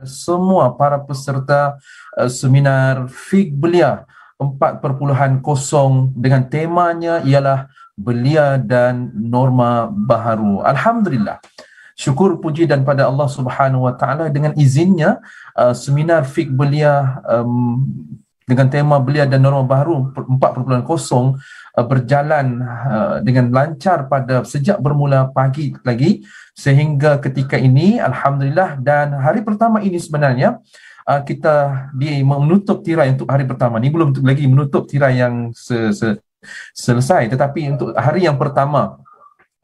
semua para peserta seminar Fik Belia 4.0 dengan temanya ialah belia dan norma baharu. Alhamdulillah. Syukur puji dan pada Allah Subhanahu Wa Taala dengan izinnya seminar Fik Belia dengan tema belia dan norma baharu 4.0 berjalan dengan lancar pada sejak bermula pagi lagi sehingga ketika ini, alhamdulillah. Dan hari pertama ini sebenarnya kita menutup tirai untuk hari pertama ni, belum lagi menutup tirai yang selesai, tetapi untuk hari yang pertama,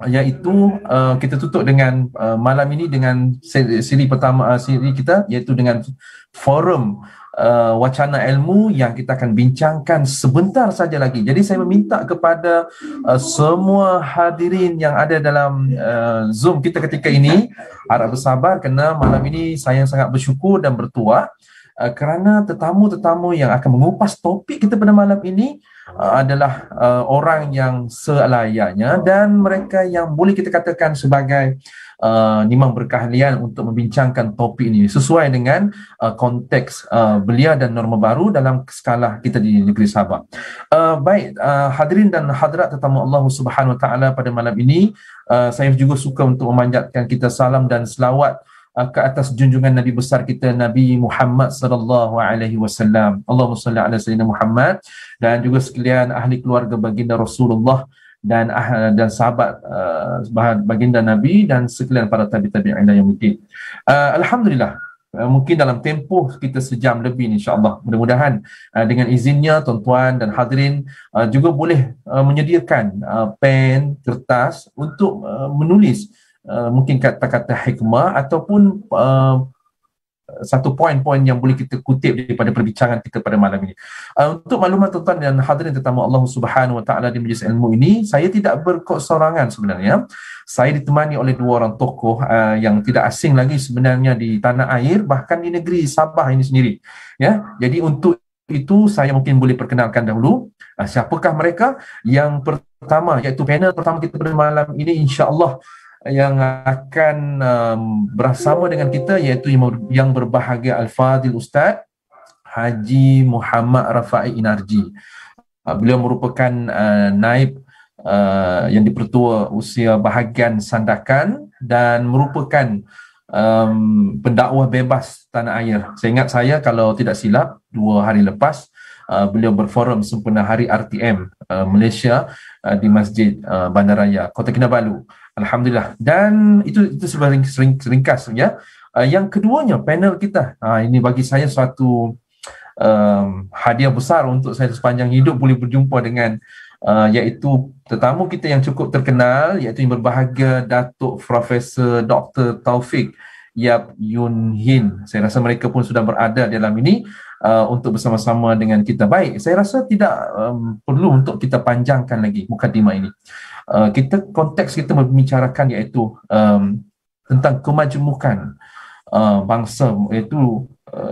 iaitu kita tutup dengan malam ini dengan siri pertama siri kita, iaitu dengan forum wacana ilmu yang kita akan bincangkan sebentar saja lagi. Jadi saya meminta kepada semua hadirin yang ada dalam Zoom kita ketika ini harap bersabar, kerana malam ini saya sangat bersyukur dan bertuah kerana tetamu-tetamu yang akan mengupas topik kita pada malam ini adalah orang yang selayaknya dan mereka yang boleh kita katakan sebagai nimang berkeahlian untuk membincangkan topik ini sesuai dengan konteks belia dan norma baru dalam skala kita di negeri Sabah. Baik, hadirin dan hadirat tetamu Allah Subhanahu Wa Taala, pada malam ini saya juga suka untuk memanjatkan kita salam dan selawat ke atas junjungan Nabi besar kita, Nabi Muhammad sallallahu alaihi wasallam. Allahumma salli ala sayyidina Muhammad, dan juga sekalian ahli keluarga baginda Rasulullah dan sahabat baginda Nabi dan sekalian para tabi-tabi'in yang mungkin. Alhamdulillah, mungkin dalam tempoh kita sejam lebih insya-Allah. Mudah-mudahan dengan izinnya tuan-tuan dan hadirin juga boleh menyediakan pen, kertas untuk menulis mungkin kata-kata hikmah ataupun satu poin-poin yang boleh kita kutip daripada perbincangan kita pada malam ini. Untuk maklumat tuan-tuan dan hadirin tetamu Allah Subhanahu Wa Taala di majlis ilmu ini, saya tidak bersorangan sebenarnya. Saya ditemani oleh dua orang tokoh yang tidak asing lagi sebenarnya di tanah air, bahkan di negeri Sabah ini sendiri. Ya, jadi untuk itu saya mungkin boleh perkenalkan dahulu siapakah mereka. Yang pertama, iaitu panel pertama kita pada malam ini, insya-Allah yang akan bersama dengan kita, iaitu yang berbahagia Al-Fadhil Ustaz Haji Muhammad Rafai Inarji. Beliau merupakan naib yang dipertua usia bahagian Sandakan dan merupakan pendakwah bebas tanah air. Saya ingat kalau tidak silap 2 hari lepas beliau berforum sempena Hari RTM Malaysia di Masjid Bandaraya Kota Kinabalu. Alhamdulillah. Dan itu seringkas ya. Yang keduanya panel kita. Ini bagi saya suatu hadiah besar untuk saya sepanjang hidup boleh berjumpa dengan iaitu tetamu kita yang cukup terkenal, iaitu yang berbahagia Datuk Profesor Dr. Taufik Yap Yun Hin. Saya rasa mereka pun sudah berada dalam ini untuk bersama-sama dengan kita. Baik, saya rasa tidak perlu untuk kita panjangkan lagi mukadimah ini. Konteks kita membicarakan iaitu tentang kemajemukan bangsa, iaitu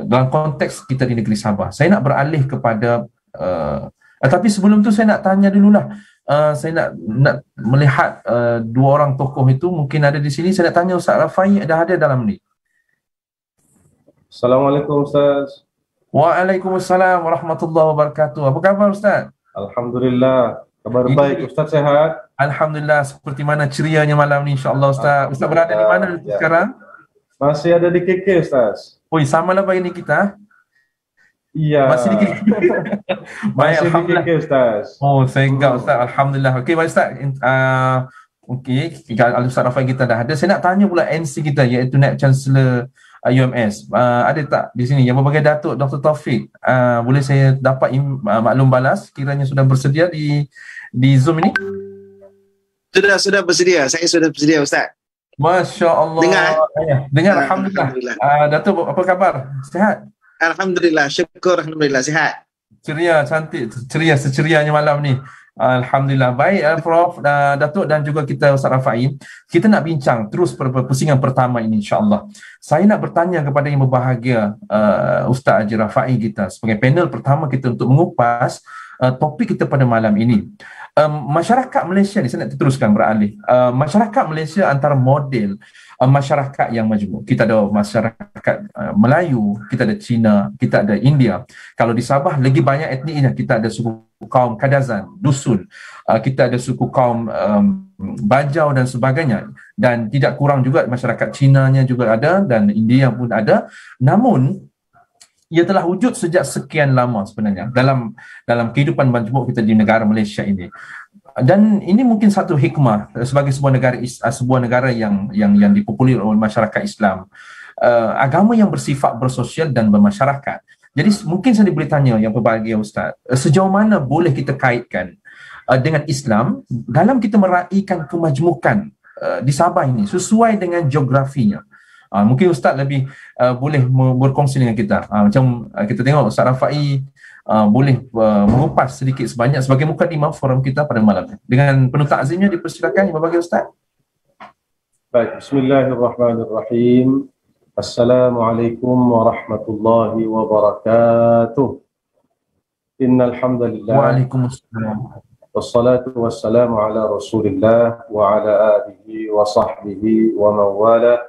dalam konteks kita di negeri Sabah. Saya nak beralih kepada tapi sebelum tu saya nak tanya dululah. Saya nak melihat dua orang tokoh itu mungkin ada di sini. Saya nak tanya Ustaz Rafai ada dalam ni. Assalamualaikum Ustaz. Waalaikumsalam warahmatullahi wabarakatuh. Apa khabar Ustaz? Alhamdulillah. Kabar baik. Ustaz sehat? Alhamdulillah. Seperti mana cerianya malam ni, insya-Allah Ustaz. Ustaz berada di mana sekarang? Masih ada di KK Ustaz. Oi, samalah pagi ni kita. Iya. Masih di KK. Baik, alhamdulillah. Di KK Ustaz. Oh, saya enggak Ustaz. Alhamdulillah. Okey, baik Ustaz. Okey, Ustaz Rafai kita dah ada. Saya nak tanya pula NC kita, iaitu Naib Chancellor UMS. Ada tak di sini yang berbagai Datuk Dr. Taufik? Boleh saya dapat maklum balas kiranya sudah bersedia di Zoom ini? Sudah bersedia. Saya sudah bersedia Ustaz. Masya-Allah. Dengar alhamdulillah. Datuk, apa khabar? Sihat? Alhamdulillah. Syukur alhamdulillah sihat. Ceria, cantik, secerianya malam ni. Alhamdulillah. Baik Prof, Datuk dan juga kita Ustaz Rafai. Kita nak bincang terus pusingan pertama ini insya-Allah. Saya nak bertanya kepada yang berbahagia Ustaz Haji Rafai kita sebagai panel pertama kita untuk mengupas topik kita pada malam ini. Masyarakat Malaysia ni, saya nak teruskan beralih. Masyarakat Malaysia antara model masyarakat yang majmuk. Kita ada masyarakat Melayu, kita ada Cina, kita ada India. Kalau di Sabah lagi banyak etniknya. Kita ada suku kaum Kadazan, Dusun, kita ada suku kaum Bajau dan sebagainya, dan tidak kurang juga masyarakat Cinanya juga ada dan India pun ada. Namun ia telah wujud sejak sekian lama sebenarnya dalam kehidupan majmuk kita di negara Malaysia ini. Dan ini mungkin satu hikmah sebagai sebuah negara yang dipopulir oleh masyarakat Islam, agama yang bersifat bersosial dan bermasyarakat. Jadi mungkin saya boleh tanya yang berbahagia Ustaz, sejauh mana boleh kita kaitkan dengan Islam dalam kita meraihkan kemajmukan di Sabah ini sesuai dengan geografinya? Mungkin Ustaz lebih boleh berkongsi dengan kita. Macam kita tengok Ustaz Rafai boleh mengupas sedikit sebanyak sebagai mukadimah forum kita pada malam ini. Dengan penuh takzimnya dipersilakan bagi Ustaz. Baik, bismillahirrahmanirrahim. Assalamualaikum warahmatullahi wabarakatuh. Innal hamdalillah. Waalaikumsalam. Wassalatu wassalamu ala Rasulillah wa ala alihi wa sahbihi wa mawala.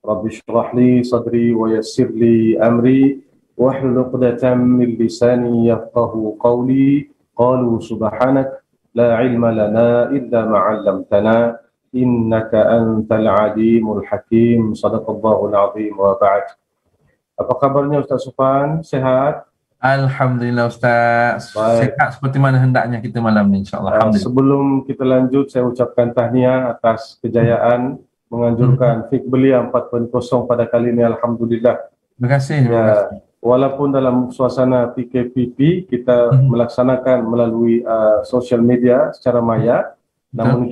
Rabbi shrah li sadri wa yassir li amri wahlul 'uqdatam min lisani yafqahu qawli. Qalu subhanak la ilma lana illa ma 'allamtana innaka antal alimul hakim. Shadaqallahul azim wa ba'd. Apa kabarnya Ustaz Suphan? Sehat? Alhamdulillah Ustaz. Baik. Sehat seperti mana hendaknya kita malam ni, insyaAllah. Alhamdulillah. Sebelum kita lanjut, saya ucapkan tahniah atas kejayaan menganjurkan Fik Belia 4.0 pada kali ini. Alhamdulillah. Terima kasih. Ya, walaupun dalam suasana PKPP kita melaksanakan melalui sosial media secara maya, namun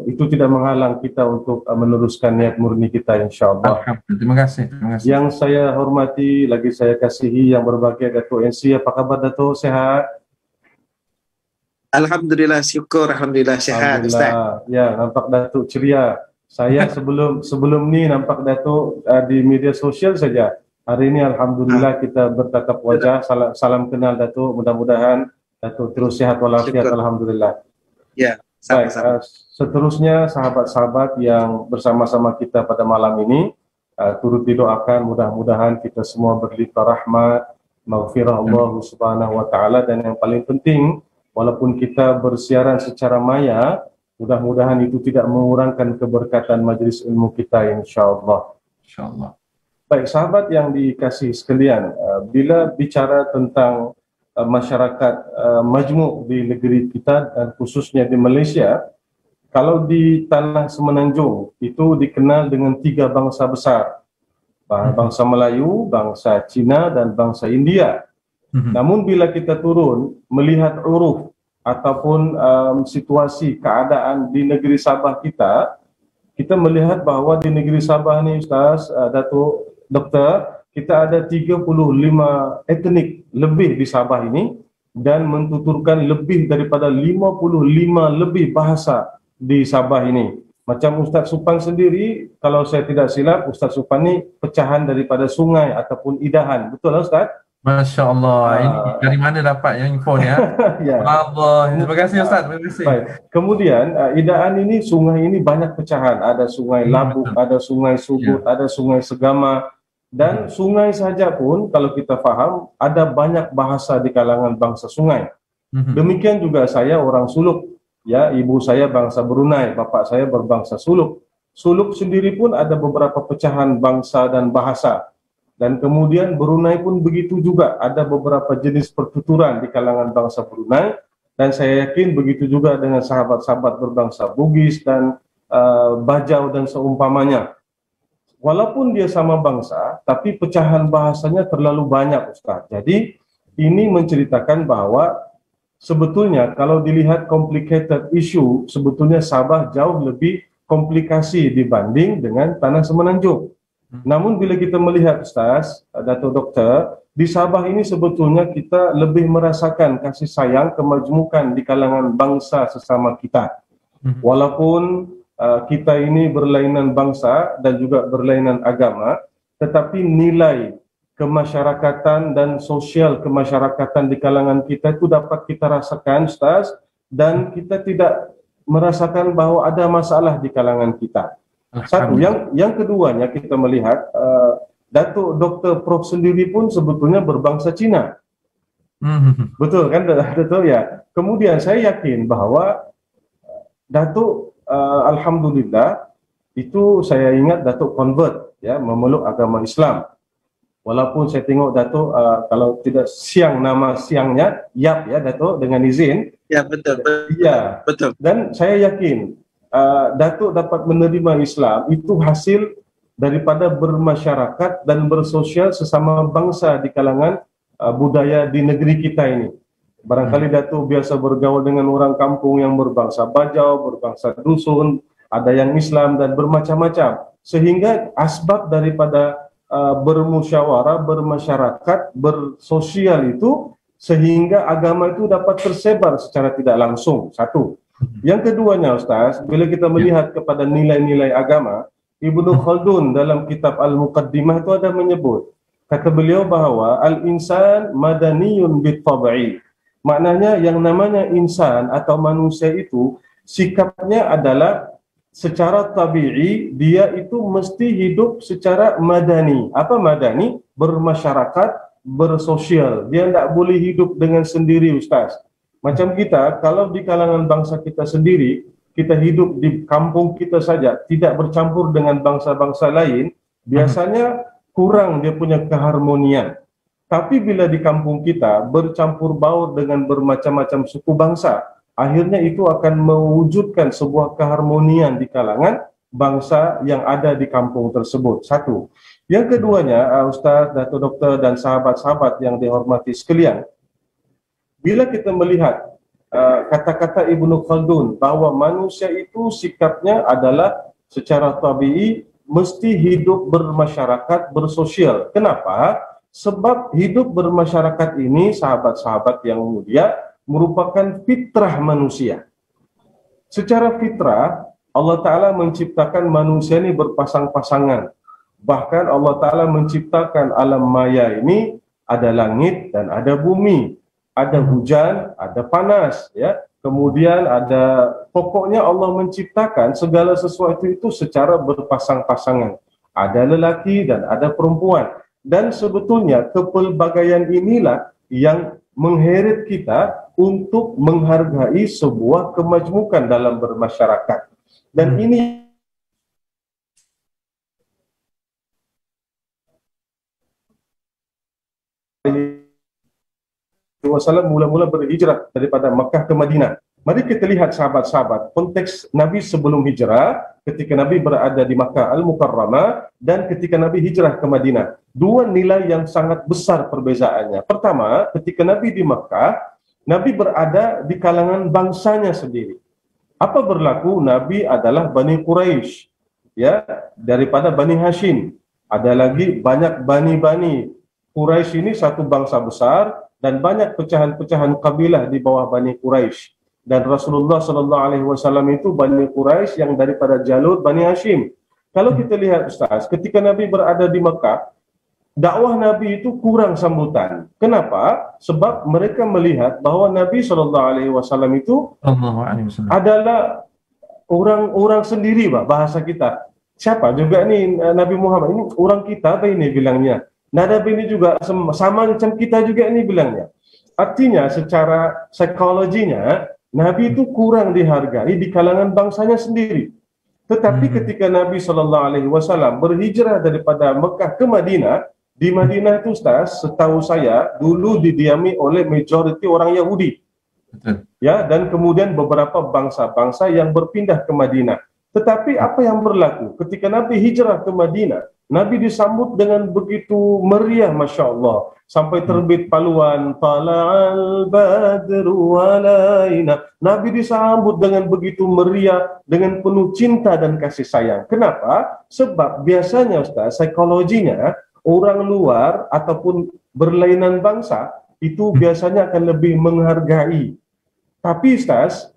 itu tidak menghalang kita untuk meneruskan niat murni kita, insyaAllah. Alhamdulillah. Terima kasih. Terima kasih. Yang saya hormati, lagi saya kasihi, yang berbahagia Datuk NC. Apa kabar Datuk? Sehat? Alhamdulillah, syukur. Alhamdulillah, sehat Ustaz. Ya, nampak Datuk ceria. Saya sebelum ni nampak Datuk di media sosial saja. Hari ini Alhamdulillah kita bertatap wajah. Salam kenal Datuk. Mudah-mudahan Datuk terus sehat walafiat. Alhamdulillah. Ya, sama-sama. Seterusnya sahabat-sahabat yang bersama-sama kita pada malam ini, turut didoakan mudah-mudahan kita semua berlimpah rahmat, maghfirah Allah Subhanahu wa taala, dan yang paling penting walaupun kita bersiaran secara maya, mudah-mudahan itu tidak mengurangkan keberkatan majlis ilmu kita, insyaAllah. InsyaAllah. Baik, sahabat yang dikasihi sekalian, bila bicara tentang masyarakat majmuk di negeri kita dan khususnya di Malaysia, kalau di tanah Semenanjung itu dikenal dengan 3 bangsa besar, bangsa Melayu, bangsa Cina dan bangsa India. Namun bila kita turun melihat uruf ataupun situasi keadaan di negeri Sabah kita melihat bahawa di negeri Sabah ni Ustaz, Datuk, Doktor, kita ada 35 etnik lebih di Sabah ini dan mentuturkan lebih daripada 55 lebih bahasa di Sabah ini. Macam Ustaz Suphan sendiri, kalau saya tidak silap, Ustaz Suphan ni pecahan daripada sungai ataupun idahan. Betul lah Ustaz? Masya Allah. Ini dari mana dapat yang info ni? Ya. Allah. Terima kasih Ustaz. Terima kasih. Baik. Kemudian Idaan ini, sungai ini banyak pecahan. Ada sungai Labuk, ada sungai Subut, ada sungai Segama. Dan sungai saja pun kalau kita faham ada banyak bahasa di kalangan bangsa sungai. Demikian juga saya orang Suluk. Ya, ibu saya bangsa Brunei, bapak saya berbangsa Suluk. Suluk sendiri pun ada beberapa pecahan bangsa dan bahasa. Dan kemudian Brunei pun begitu juga, ada beberapa jenis pertuturan di kalangan bangsa Brunei. Dan saya yakin begitu juga dengan sahabat-sahabat berbangsa Bugis dan Bajau dan seumpamanya. Walaupun dia sama bangsa, tapi pecahan bahasanya terlalu banyak Ustaz. Jadi ini menceritakan bahwa sebetulnya kalau dilihat complicated issue, sebetulnya Sabah jauh lebih komplikasi dibanding dengan tanah Semenanjung. Namun bila kita melihat Ustaz, Datuk Doktor, di Sabah ini sebetulnya kita lebih merasakan kasih sayang kemajmukan di kalangan bangsa sesama kita. Walaupun kita ini berlainan bangsa dan juga berlainan agama, tetapi nilai kemasyarakatan dan sosial kemasyarakatan di kalangan kita itu dapat kita rasakan, Ustaz, dan kita tidak merasakan bahwa ada masalah di kalangan kita. Satu, yang keduanya kita melihat Datuk Dr. Prof sendiri pun sebetulnya berbangsa Cina. Betul kan, Datuk ya? Kemudian saya yakin bahwa Datuk alhamdulillah itu saya ingat Datuk convert ya, memeluk agama Islam. Walaupun saya tengok Datuk kalau tidak siang nama siangnya Yap ya Datuk, dengan izin. Ya betul. Iya, betul. Dan saya yakin Datuk dapat menerima Islam itu hasil daripada bermasyarakat dan bersosial sesama bangsa di kalangan budaya di negeri kita ini. Barangkali Datuk biasa bergaul dengan orang kampung yang berbangsa Bajau, berbangsa Dusun, ada yang Islam dan bermacam-macam. Sehingga asbab daripada bermusyawarah, bermasyarakat, bersosial itu sehingga agama itu dapat tersebar secara tidak langsung. Satu. Yang keduanya, Ustaz, bila kita melihat kepada nilai-nilai agama, Ibnu Khaldun dalam kitab Al-Muqaddimah itu ada menyebut, kata beliau bahwa al-insan madaniyun bit-tab'i. Maknanya yang namanya insan atau manusia itu sikapnya adalah secara tabi'i dia itu mesti hidup secara madani. Apa madani? Bermasyarakat, bersosial. Dia tidak boleh hidup dengan sendiri, Ustaz. Macam kita, kalau di kalangan bangsa kita sendiri, kita hidup di kampung kita saja, tidak bercampur dengan bangsa-bangsa lain, biasanya kurang dia punya keharmonian. Tapi bila di kampung kita bercampur baur dengan bermacam-macam suku bangsa, akhirnya itu akan mewujudkan sebuah keharmonian di kalangan bangsa yang ada di kampung tersebut. Satu. Yang keduanya, Ustaz, Datuk Doktor dan sahabat-sahabat yang dihormati sekalian, bila kita melihat kata-kata Ibnu Khaldun bahwa manusia itu sikapnya adalah secara tabi'i mesti hidup bermasyarakat, bersosial. Kenapa? Sebab hidup bermasyarakat ini, sahabat-sahabat yang mulia, merupakan fitrah manusia. Secara fitrah, Allah Ta'ala menciptakan manusia ini berpasang-pasangan. Bahkan Allah Ta'ala menciptakan alam maya ini, ada langit dan ada bumi. Ada hujan, ada panas, ya. Kemudian ada, pokoknya Allah menciptakan segala sesuatu itu secara berpasang-pasangan. Ada lelaki dan ada perempuan. Dan sebetulnya kepelbagaian inilah yang mengheret kita untuk menghargai sebuah kemajmukan dalam bermasyarakat. Dan ini Wasallam mula-mula berhijrah daripada Makkah ke Madinah. Mari kita lihat sahabat-sahabat konteks Nabi sebelum hijrah, ketika Nabi berada di Makkah Al-Mukarramah dan ketika Nabi hijrah ke Madinah. Dua nilai yang sangat besar perbezaannya. Pertama, ketika Nabi di Makkah, Nabi berada di kalangan bangsanya sendiri. Apa berlaku? Nabi adalah Bani Quraisy, ya, daripada Bani Hashim. Ada lagi banyak bani-bani. Quraisy ini satu bangsa besar dan banyak pecahan-pecahan kabilah di bawah Bani Quraisy. Dan Rasulullah SAW itu Bani Quraisy yang daripada jalur Bani Hashim. Kalau kita lihat, Ustaz, ketika Nabi berada di Mekah, dakwah Nabi itu kurang sambutan. Kenapa? Sebab mereka melihat bahwa Nabi SAW itu adalah orang sendiri, bahasa kita. Siapa juga nih Nabi Muhammad? Ini orang kita apa ini bilangnya? Nada ini juga sama macam kita juga ini bilangnya. Artinya secara psikologinya Nabi itu kurang dihargai di kalangan bangsanya sendiri. Tetapi ketika Nabi SAW berhijrah daripada Mekah ke Madinah, di Madinah itu, Ustaz, setahu saya dulu didiami oleh majoriti orang Yahudi. Ya, dan kemudian beberapa bangsa-bangsa yang berpindah ke Madinah. Tetapi apa yang berlaku ketika Nabi hijrah ke Madinah? Nabi disambut dengan begitu meriah, Masya Allah. Sampai terbit paluan, Tala'al badru alaina. Nabi disambut dengan begitu meriah, dengan penuh cinta dan kasih sayang. Kenapa? Sebab biasanya, Ustaz, psikologinya, orang luar ataupun berlainan bangsa, itu biasanya akan lebih menghargai. Tapi, Ustaz,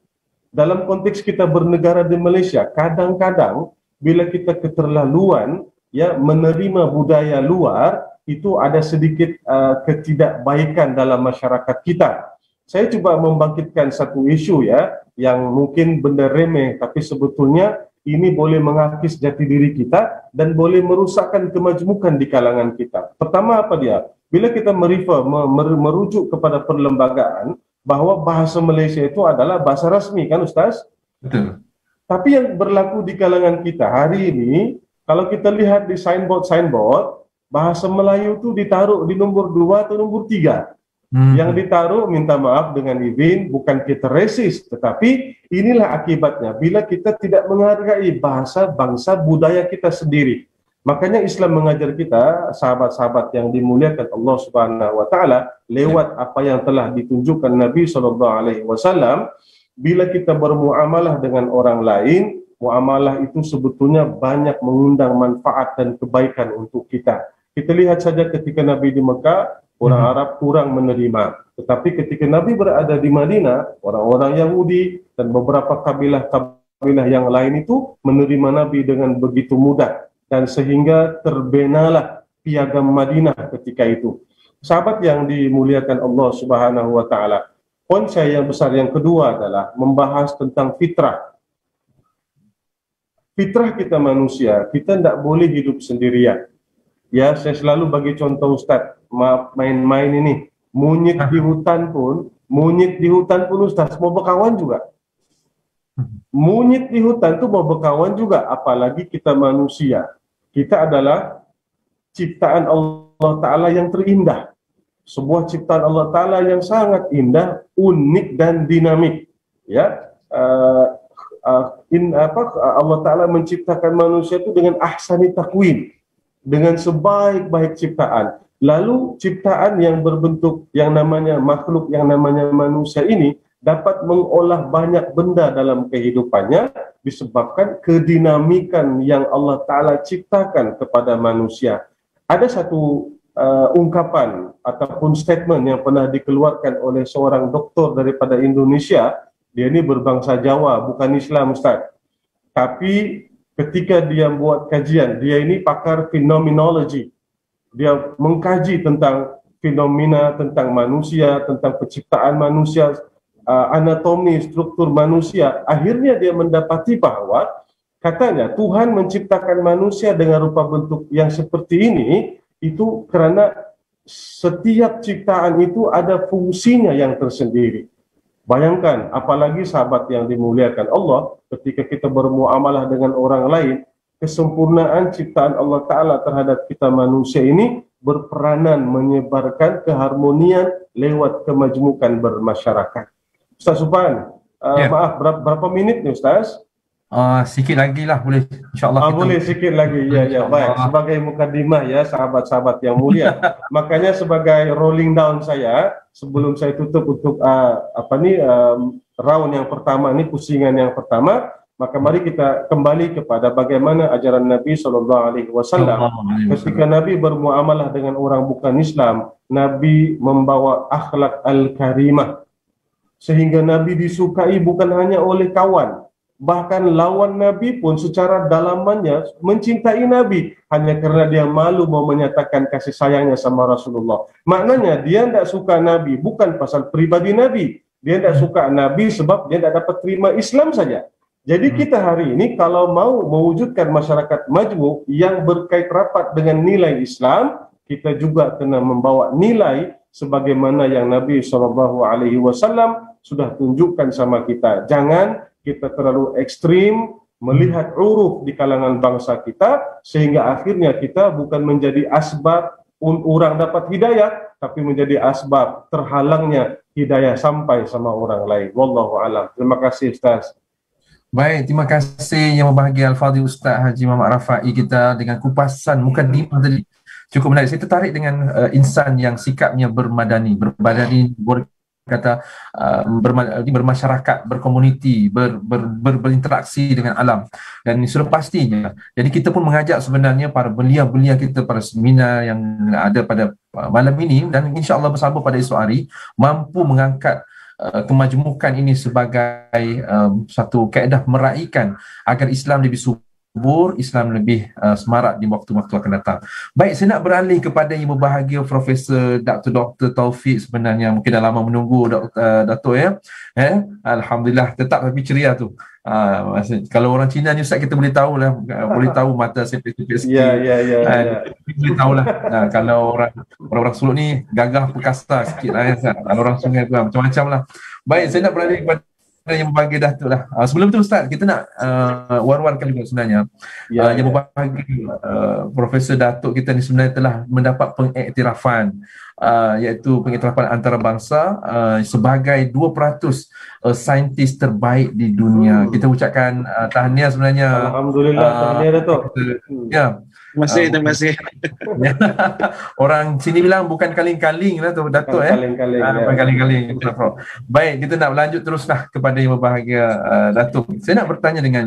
dalam konteks kita bernegara di Malaysia, kadang-kadang bila kita keterlaluan, ya, menerima budaya luar, itu ada sedikit ketidakbaikan dalam masyarakat kita. Saya cuba membangkitkan satu isu ya, yang mungkin benda remeh, tapi sebetulnya ini boleh mengakis jati diri kita dan boleh merusakkan kemajmukan di kalangan kita. Pertama apa dia? Bila kita merujuk kepada perlembagaan bahawa bahasa Malaysia itu adalah bahasa rasmi, kan Ustaz? Betul. Tapi yang berlaku di kalangan kita hari ini, kalau kita lihat di signboard, bahasa Melayu itu ditaruh di nombor 2 atau nombor 3. Yang ditaruh, minta maaf dengan izin, bukan kita resis, tetapi inilah akibatnya bila kita tidak menghargai bahasa, bangsa, budaya kita sendiri. Makanya Islam mengajar kita, sahabat-sahabat yang dimuliakan Allah Subhanahu wa taala, lewat apa yang telah ditunjukkan Nabi SAW, bila kita bermuamalah dengan orang lain, muamalah itu sebetulnya banyak mengundang manfaat dan kebaikan untuk kita. Kita lihat saja ketika Nabi di Mekah, orang Arab kurang menerima. Tetapi ketika Nabi berada di Madinah, orang-orang Yahudi dan beberapa kabilah yang lain itu menerima Nabi dengan begitu mudah. Dan sehingga terbenalah piagam Madinah ketika itu. Sahabat yang dimuliakan Allah Subhanahu wa taala, poin saya yang besar yang kedua adalah membahas tentang fitrah. Fitrah kita manusia, kita tidak boleh hidup sendirian. Ya, saya selalu bagi contoh Ustaz, main-main ini, monyet di hutan pun Ustaz mau berkawan juga. Monyet di hutan itu mau berkawan juga, apalagi kita manusia. Kita adalah ciptaan Allah Ta'ala yang terindah. Sebuah ciptaan Allah Ta'ala yang sangat indah, unik dan dinamik. Ya, Allah Ta'ala menciptakan manusia itu dengan ahsani takwin, dengan sebaik-baik ciptaan. Lalu ciptaan yang berbentuk yang namanya makhluk, yang namanya manusia ini dapat mengolah banyak benda dalam kehidupannya disebabkan kedinamikan yang Allah Ta'ala ciptakan kepada manusia. Ada satu ungkapan ataupun statement yang pernah dikeluarkan oleh seorang doktor daripada Indonesia. Dia ini berbangsa Jawa, bukan Islam Ustaz. Tapi ketika dia buat kajian, dia ini pakar fenomenologi. Dia mengkaji tentang fenomena, tentang manusia, tentang penciptaan manusia, anatomi, struktur manusia. Akhirnya dia mendapati bahwa katanya Tuhan menciptakan manusia dengan rupa bentuk yang seperti ini, itu kerana setiap ciptaan itu ada fungsinya yang tersendiri. Bayangkan, apalagi sahabat yang dimuliakan Allah, ketika kita bermuamalah dengan orang lain, kesempurnaan ciptaan Allah Ta'ala terhadap kita manusia ini berperanan menyebarkan keharmonian lewat kemajmukan bermasyarakat. Ustaz Supan, maaf, berapa minit nih Ustaz? Sikit lagi lah, boleh insyaAllah. Boleh sikit lagi, ya baik. Sebagai mukadimah ya sahabat-sahabat yang mulia. Makanya sebagai rolling down saya, sebelum saya tutup untuk round yang pertama ini, pusingan yang pertama, maka mari kita kembali kepada bagaimana ajaran Nabi SAW. Ketika Nabi bermuamalah dengan orang bukan Islam, Nabi membawa akhlak al-karimah, sehingga Nabi disukai bukan hanya oleh kawan, bahkan lawan Nabi pun secara dalamannya mencintai Nabi hanya kerana dia malu mau menyatakan kasih sayangnya sama Rasulullah. Maknanya dia tidak suka Nabi bukan pasal pribadi Nabi, dia tidak suka Nabi sebab dia tidak dapat terima Islam saja. Jadi kita hari ini kalau mau mewujudkan masyarakat majmuk yang berkait rapat dengan nilai Islam, kita juga kena membawa nilai sebagaimana yang Nabi SAW sudah tunjukkan sama kita. Jangan kita terlalu ekstrim melihat uruf di kalangan bangsa kita, sehingga akhirnya kita bukan menjadi asbab orang dapat hidayah, tapi menjadi asbab terhalangnya hidayah sampai sama orang lain. Wallahu a'lam. Terima kasih Ustaz. Baik, terima kasih yang berbahagia Al-Fadhil Ustaz Haji Muhammad Rafai kita dengan kupasan mukadimah tadi. Cukup menarik. Saya tertarik dengan insan yang sikapnya bermadani, kata bermasyarakat, berkomuniti, berinteraksi dengan alam, dan sudah pastinya. Jadi kita pun mengajak sebenarnya para belia-belia kita, para seminar yang ada pada malam ini, dan insya-Allah bersama pada esok hari mampu mengangkat kemajmukan ini sebagai satu kaedah meraihkan agar Islam lebih subur, Islam lebih semarak di waktu-waktu akan datang. Baik, saya nak beralih kepada yang berbahagia Profesor Dr. Taufik. Sebenarnya mungkin dah lama menunggu Datuk ya. Alhamdulillah tetap tapi ceria tu. Kalau orang Cina ni Ustaz, kita boleh tahu lah, boleh tahu mata sepit-sepit sikit. Ya. Boleh tahulah. Kalau orang Suluk ni gagah perkasa sikit lah ya. Kalau orang Sungai tu macam-macam lah. Baik, saya nak beralih kepada yang berbahagia Datuk lah. Sebelum tu Ustaz, kita nak war-warkan juga sebenarnya. Yang berbahagia Profesor Datuk kita ni sebenarnya telah mendapat pengiktirafan, iaitu pengiktirafan antarabangsa sebagai 2% saintis terbaik di dunia. Kita ucapkan tahniah sebenarnya. Alhamdulillah, tahniah Datuk. Ya. Terima kasih. Orang sini bilang bukan kaling-kaling lah tu Datuk bukan kaling-kaling. Baik, kita nak berlanjut teruslah kepada yang berbahagia Datuk. Saya nak bertanya dengan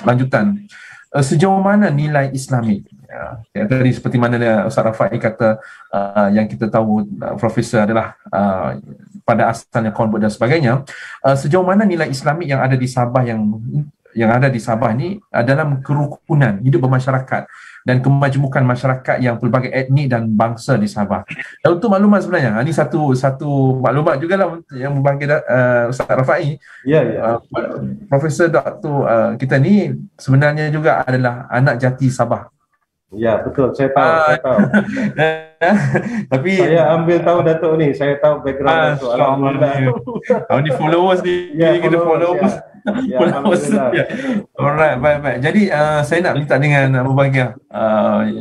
lanjutan. Sejauh mana nilai Islami? Tadi seperti mana Ustaz Rafai kata, yang kita tahu Profesor adalah pada asalnya convert dan sebagainya. Sejauh mana nilai Islami yang ada di Sabah yang ada di Sabah ni dalam kerukunan hidup bermasyarakat dan kemajmukan masyarakat yang pelbagai etnik dan bangsa di Sabah. Dan untuk maklumat sebenarnya, ini satu maklumat jugalah yang berbahagia Ustaz Rafai. Profesor Dr. Kita ni sebenarnya juga adalah anak jati Sabah. Ya, betul. Saya tahu. Tapi saya ambil tahu Datuk ni. Saya tahu background Datuk. Alhamdulillah. Ni followers ni. Kita followers. Alright, baik. Jadi saya nak minta dengan berbahagia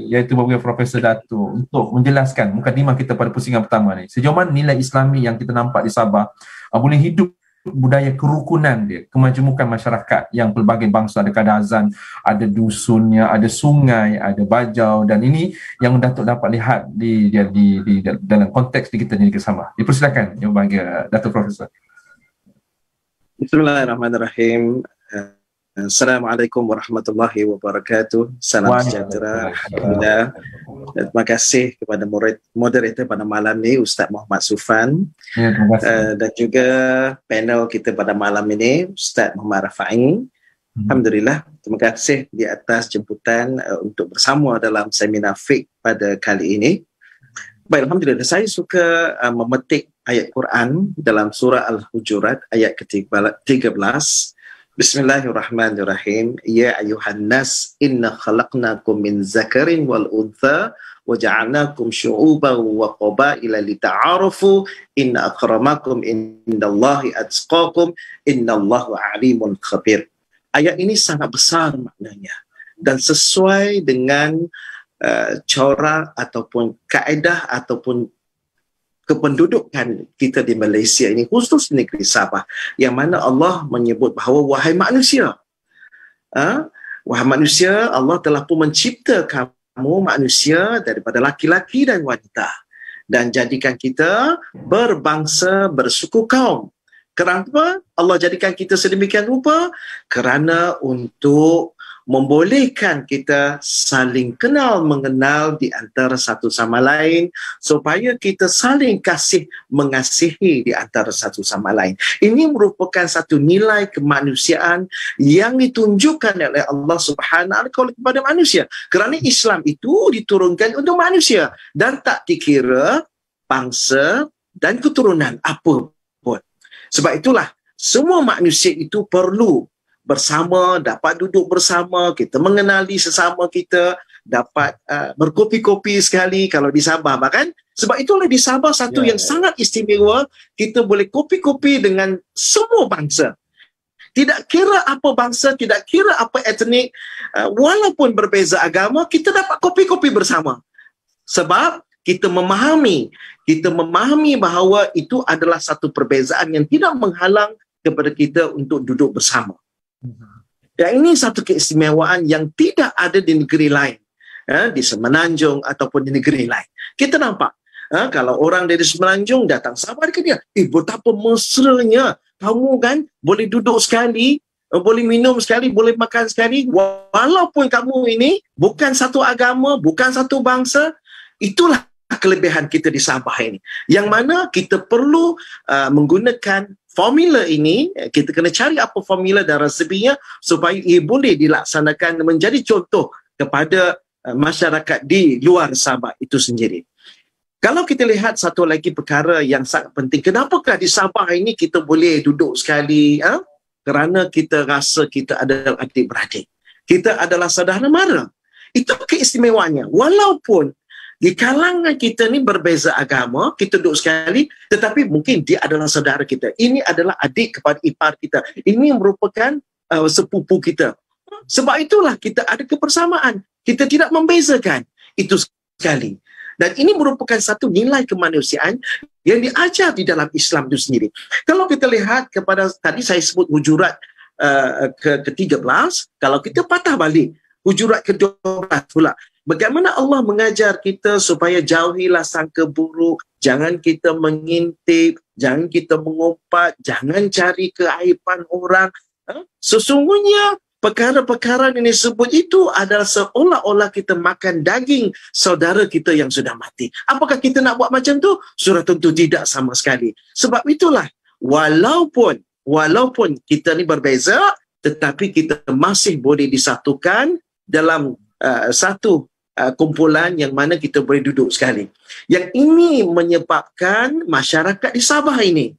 iaitu berbahagia Profesor Datuk untuk menjelaskan mukadimah kita pada pusingan pertama ni. Sejauh mana nilai Islami yang kita nampak di Sabah boleh hidup budaya kerukunan dia, kemajmukan masyarakat yang pelbagai bangsa, ada kadazan, ada dusunnya, ada sungai, ada bajau, dan ini yang Datuk dapat lihat di dalam konteks di kita di negeri Sabah. Dipersilakan yang berbahagia Datuk Profesor. Bismillahirrahmanirrahim. Assalamualaikum warahmatullahi wabarakatuh. Salam sejahtera. Alhamdulillah. Terima kasih kepada moderator pada malam ni, Ustaz Muhammad Sufan. Dan juga panel kita pada malam ini, Ustaz Muhammad Rafai. Alhamdulillah. Terima kasih di atas jemputan untuk bersama dalam seminar fiqh pada kali ini. Baik, Alhamdulillah. Saya suka memetik ayat Quran dalam surah Al-Hujurat ayat ke-13. Bismillahirrahmanirrahim. Ya ayuhan nas, inna khalaqnakum min zakarin wal untha wa ja'alnakum syu'uban wa qabaila lita'arafu inna akramakum indallahi atqakum innallahu alimun khabir. Ayat ini sangat besar maknanya dan sesuai dengan corak ataupun kaedah ataupun kependudukan kita di Malaysia ini, khusus negeri Sabah, yang mana Allah menyebut bahawa wahai manusia, Allah telah pun mencipta kamu manusia daripada laki-laki dan wanita dan jadikan kita berbangsa, bersuku kaum. Kenapa Allah jadikan kita sedemikian rupa? Kerana untuk membolehkan kita saling kenal mengenal di antara satu sama lain, supaya kita saling kasih mengasihi di antara satu sama lain. Ini merupakan satu nilai kemanusiaan yang ditunjukkan oleh Allah Subhanahu wa taala kepada manusia. Kerana Islam itu diturunkan untuk manusia dan tak dikira bangsa dan keturunan apa pun. Sebab itulah semua manusia itu perlu bersama, dapat duduk bersama, kita mengenali sesama kita, dapat berkopi-kopi sekali kalau di Sabah bahkan. Sebab itulah di Sabah satu yang sangat istimewa, kita boleh kopi-kopi dengan semua bangsa. Tidak kira apa bangsa, tidak kira apa etnik, walaupun berbeza agama, kita dapat kopi-kopi bersama. Sebab kita memahami bahawa itu adalah satu perbezaan yang tidak menghalang kepada kita untuk duduk bersama. Dan ini satu keistimewaan yang tidak ada di negeri lain, di Semenanjung ataupun di negeri lain. Kita nampak, kalau orang dari Semenanjung datang Sabah, dia betapa mesranya kamu kan boleh duduk sekali, boleh minum sekali, boleh makan sekali, walaupun kamu ini bukan satu agama, bukan satu bangsa. Itulah kelebihan kita di Sabah ini, yang mana kita perlu menggunakan formula ini, kita kena cari apa formula dan resepinya supaya ia boleh dilaksanakan menjadi contoh kepada masyarakat di luar Sabah itu sendiri. Kalau kita lihat satu lagi perkara yang sangat penting, kenapakah di Sabah ini kita boleh duduk sekali? Kerana kita rasa kita adalah adik-beradik. Kita adalah saudara mara. Itu keistimewaannya. Walaupun di kalangan kita ni berbeza agama, kita duduk sekali, tetapi mungkin dia adalah saudara kita. Ini adalah adik kepada ipar kita. Ini merupakan sepupu kita. Sebab itulah kita ada kebersamaan. Kita tidak membezakan. Itu sekali. Dan ini merupakan satu nilai kemanusiaan yang diajar di dalam Islam itu sendiri. Kalau kita lihat kepada, tadi saya sebut hujurat ke-13, kalau kita patah balik, hujurat ke-12 pula. Bagaimana Allah mengajar kita supaya jauhilah sangka buruk, jangan kita mengintip, jangan kita mengumpat, jangan cari keaiban orang. Sesungguhnya perkara-perkara yang disebut itu adalah seolah-olah kita makan daging saudara kita yang sudah mati. Apakah kita nak buat macam tu? Sudah tentu tidak sama sekali. Sebab itulah, walaupun kita ni berbeza, tetapi kita masih boleh disatukan dalam satu kumpulan yang mana kita boleh duduk sekali. Yang ini menyebabkan masyarakat di Sabah ini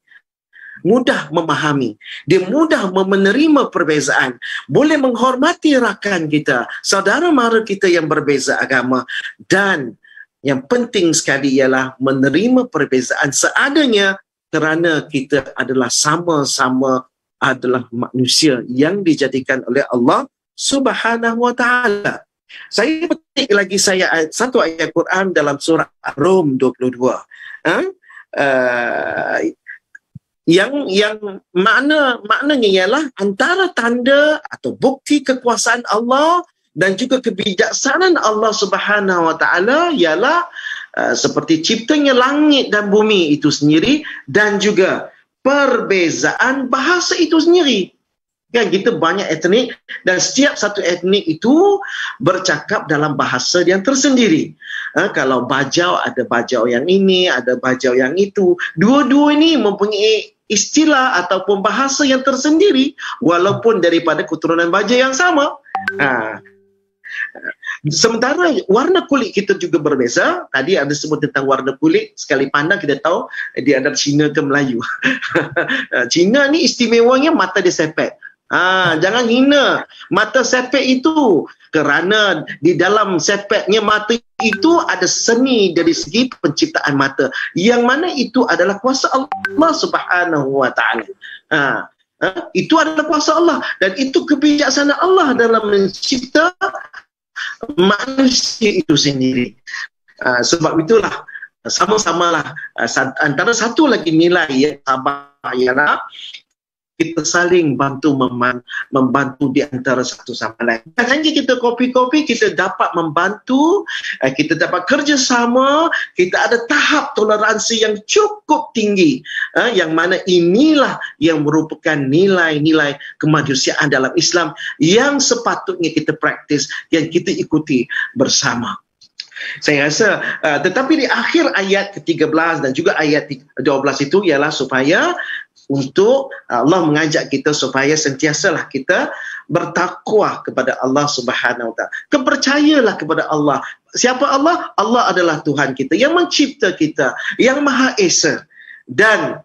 mudah memahami, dia mudah menerima perbezaan, boleh menghormati rakan kita, saudara mara kita yang berbeza agama, dan yang penting sekali ialah menerima perbezaan seadanya kerana kita adalah sama-sama adalah manusia yang dijadikan oleh Allah Subhanahu wa taala. Saya petik lagi satu ayat Quran dalam surah Rum 22. Yang maknanya ialah antara tanda atau bukti kekuasaan Allah dan juga kebijaksanaan Allah Subhanahu wa taala ialah seperti ciptanya langit dan bumi itu sendiri, dan juga perbezaan bahasa itu sendiri. Kan kita banyak etnik dan setiap satu etnik itu bercakap dalam bahasa yang tersendiri. Kalau Bajau ada Bajau yang ini, ada Bajau yang itu. Dua-dua ini mempunyai istilah ataupun bahasa yang tersendiri walaupun daripada keturunan Bajau yang sama. Sementara warna kulit kita juga berbeza. Tadi ada sebut tentang warna kulit. Sekali pandang kita tahu dia ada Cina ke Melayu. Cina ni istimewanya mata dia sepet. Jangan hina mata sepet itu, kerana di dalam sepetnya mata itu ada seni dari segi penciptaan mata, yang mana itu adalah kuasa Allah Subhanahu wa taala. Itu adalah kuasa Allah dan itu kebijaksanaan Allah dalam mencipta manusia itu sendiri. Sebab itulah sama-samalah antara satu lagi nilai yang ialah kita saling membantu di antara satu sama lain. Jangan kita kopi-kopi, kita dapat membantu, kita dapat kerjasama, kita ada tahap toleransi yang cukup tinggi, yang mana inilah yang merupakan nilai-nilai kemanusiaan dalam Islam yang sepatutnya kita praktis, yang kita ikuti bersama. Saya rasa, tetapi di akhir ayat ke-13 dan juga ayat 12 itu ialah supaya untuk Allah mengajak kita supaya sentiasalah kita bertakwa kepada Allah Subhanahu wa taala. Kepercayalah kepada Allah. Siapa Allah? Allah adalah Tuhan kita yang mencipta kita, yang Maha Esa. Dan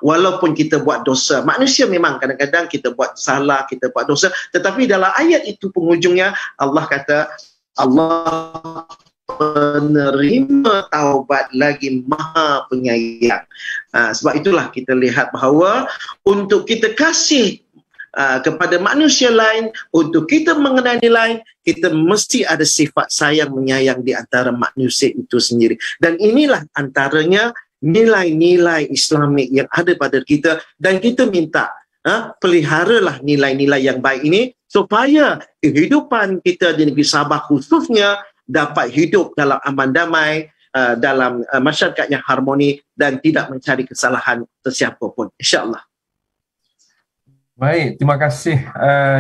walaupun kita buat dosa, manusia memang kadang-kadang kita buat salah, kita buat dosa, tetapi dalam ayat itu penghujungnya Allah kata Allah penerima taubat lagi Maha Penyayang. Sebab itulah kita lihat bahawa untuk kita kasih kepada manusia lain, untuk kita mengenal nilai, kita mesti ada sifat sayang menyayang di antara manusia itu sendiri. Dan inilah antaranya nilai-nilai Islamik yang ada pada kita, dan kita minta peliharalah nilai-nilai yang baik ini supaya kehidupan kita di negeri Sabah khususnya dapat hidup dalam aman damai, dalam masyarakat yang harmoni dan tidak mencari kesalahan sesiapa pun, insya-Allah. Baik, terima kasih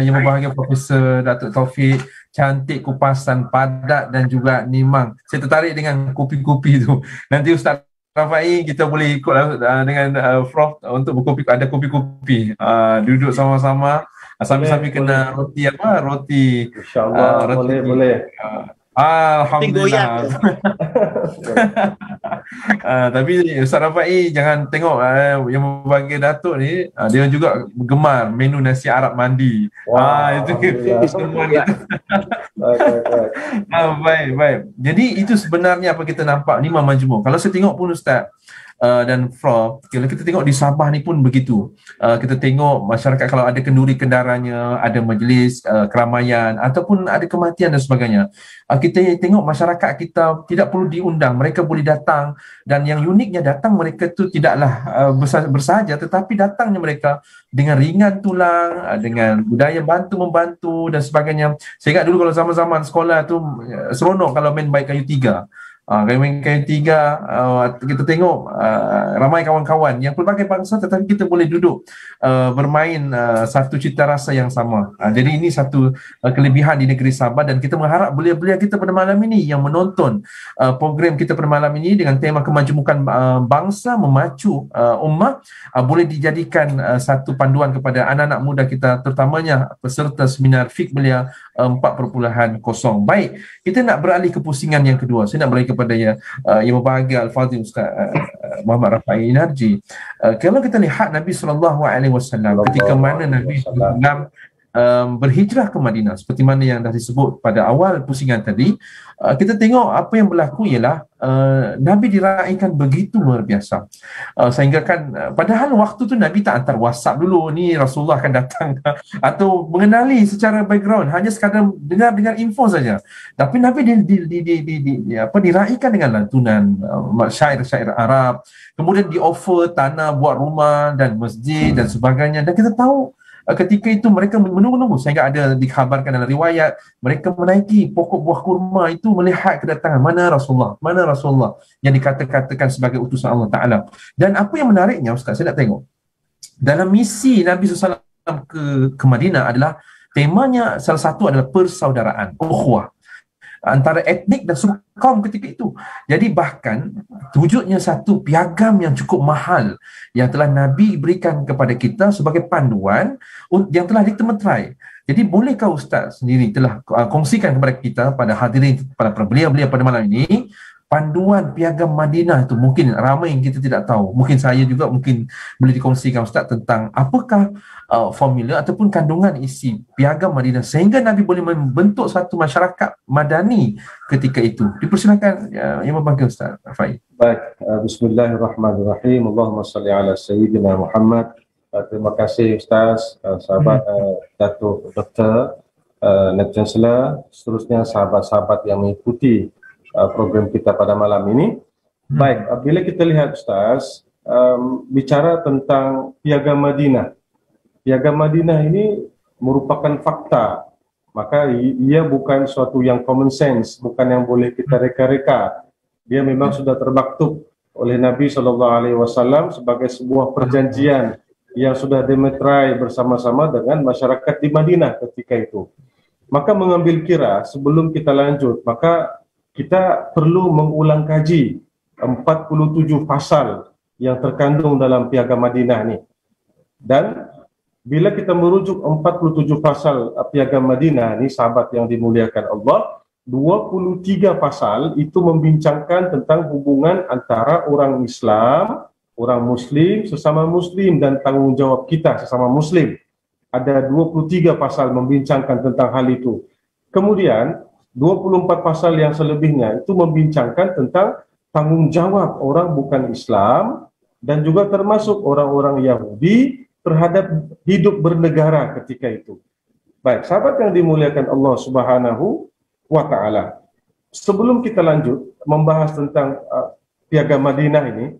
Yang Berbahagia Profesor Datuk Taufik. Cantik kupasan, padat dan juga nimang. Saya tertarik dengan kopi-kopi tu. Nanti Ustaz Rafai, kita boleh ikut dengan Prof untuk berkopi, ada kopi-kopi, duduk sama-sama sambil-sambil boleh. kena roti apa, roti InsyaAllah roti boleh. Roti goyang Alhamdulillah. tu. Tapi Ustaz Rafai jangan tengok yang berbagai Datuk ni, dia juga gemar menu nasi Arab mandi. Wah, Itu Alhamdulillah. kesemuan kita. Baik. Baik. Jadi itu sebenarnya apa kita nampak ni majmuk. Kalau saya tengok pun Ustaz dan Prof, kalau kita tengok di Sabah ni pun begitu. Kita tengok masyarakat kalau ada kenduri kendaranya, ada majlis keramaian ataupun ada kematian dan sebagainya. Kita tengok masyarakat kita tidak perlu diundang, mereka boleh datang, dan yang uniknya datang mereka tu tidaklah bersahaja, tetapi datangnya mereka dengan ringan tulang, dengan budaya bantu-membantu dan sebagainya. Saya ingat dulu kalau zaman-zaman sekolah tu seronok kalau main baik kayu tiga. Main kayu tiga, kita tengok ramai kawan-kawan yang pelbagai bangsa, tetapi kita boleh duduk bermain satu cita rasa yang sama. Jadi ini satu kelebihan di negeri Sabah, dan kita mengharap belia-belia kita pada malam ini yang menonton program kita pada malam ini dengan tema kemajemukan bangsa memacu ummah boleh dijadikan satu panduan kepada anak-anak muda kita, terutamanya peserta seminar Fiqh Belia 4.0. Baik, kita nak beralih ke pusingan yang kedua. Saya nak beralih kepada yang berbahagia Al-Fadhil Ustaz Muhammad Rafai Narji. Kalau kita lihat Nabi SAW ketika mana Nabi SAW berhijrah ke Madinah, seperti mana yang dah disebut pada awal pusingan tadi, kita tengok apa yang berlaku ialah Nabi diraikan begitu luar biasa, sehingga kan padahal waktu tu Nabi tak hantar WhatsApp dulu ni Rasulullah akan datang atau mengenali secara background, hanya sekadar dengar info saja. Tapi Nabi diraikan dengan lantunan syair-syair Arab, kemudian di offer tanah buat rumah dan masjid dan sebagainya. Dan kita tahu ketika itu mereka menunggu-nunggu, sehingga ada dikhabarkan dalam riwayat mereka menaiki pokok buah kurma itu melihat kedatangan mana Rasulullah yang dikatakan sebagai utusan Allah Ta'ala. Dan apa yang menariknya Ustaz, saya nak tengok dalam misi Nabi SAW ke Madinah adalah temanya salah satu adalah persaudaraan, ukhuwah antara etnik dan suku kaum ketika itu. Jadi bahkan wujudnya satu piagam yang cukup mahal yang telah Nabi berikan kepada kita sebagai panduan yang telah ditemeterai. Jadi bolehkah Ustaz sendiri telah kongsikan kepada kita, pada hadirin, pada belia-belia pada malam ini, panduan piagam Madinah itu? Mungkin ramai yang kita tidak tahu, mungkin saya juga mungkin boleh dikongsikan Ustaz tentang apakah formula ataupun kandungan isi piagam Madinah sehingga Nabi boleh membentuk satu masyarakat madani ketika itu. Dipersilakan yang berbahagia Ustaz Rafai. Baik, bismillahirrahmanirrahim. Allahumma salli ala Sayyidina Muhammad. Terima kasih Ustaz, sahabat Datuk Dr. Naib Chancellor, seterusnya sahabat-sahabat yang mengikuti program kita pada malam ini. Baik, bila kita lihat Ustaz, bicara tentang piagam Madinah. Piagam Madinah ini merupakan fakta, maka ia bukan suatu yang common sense, bukan yang boleh kita reka-reka. Dia memang sudah termaktub oleh Nabi SAW sebagai sebuah perjanjian yang sudah dimeterai bersama-sama dengan masyarakat di Madinah ketika itu. Maka mengambil kira sebelum kita lanjut, maka kita perlu mengulang kaji 47 pasal yang terkandung dalam piagam Madinah ini. Dan bila kita merujuk 47 pasal piagam Madinah ini, sahabat yang dimuliakan Allah, 23 pasal itu membincangkan tentang hubungan antara orang Islam, orang Muslim, sesama Muslim, dan tanggungjawab kita sesama Muslim. Ada 23 pasal membincangkan tentang hal itu. Kemudian 24 pasal yang selebihnya itu membincangkan tentang tanggungjawab orang bukan Islam dan juga termasuk orang-orang Yahudi terhadap hidup bernegara ketika itu. Baik, sahabat yang dimuliakan Allah Subhanahu wa Ta'ala, sebelum kita lanjut membahas tentang piagam Madinah ini,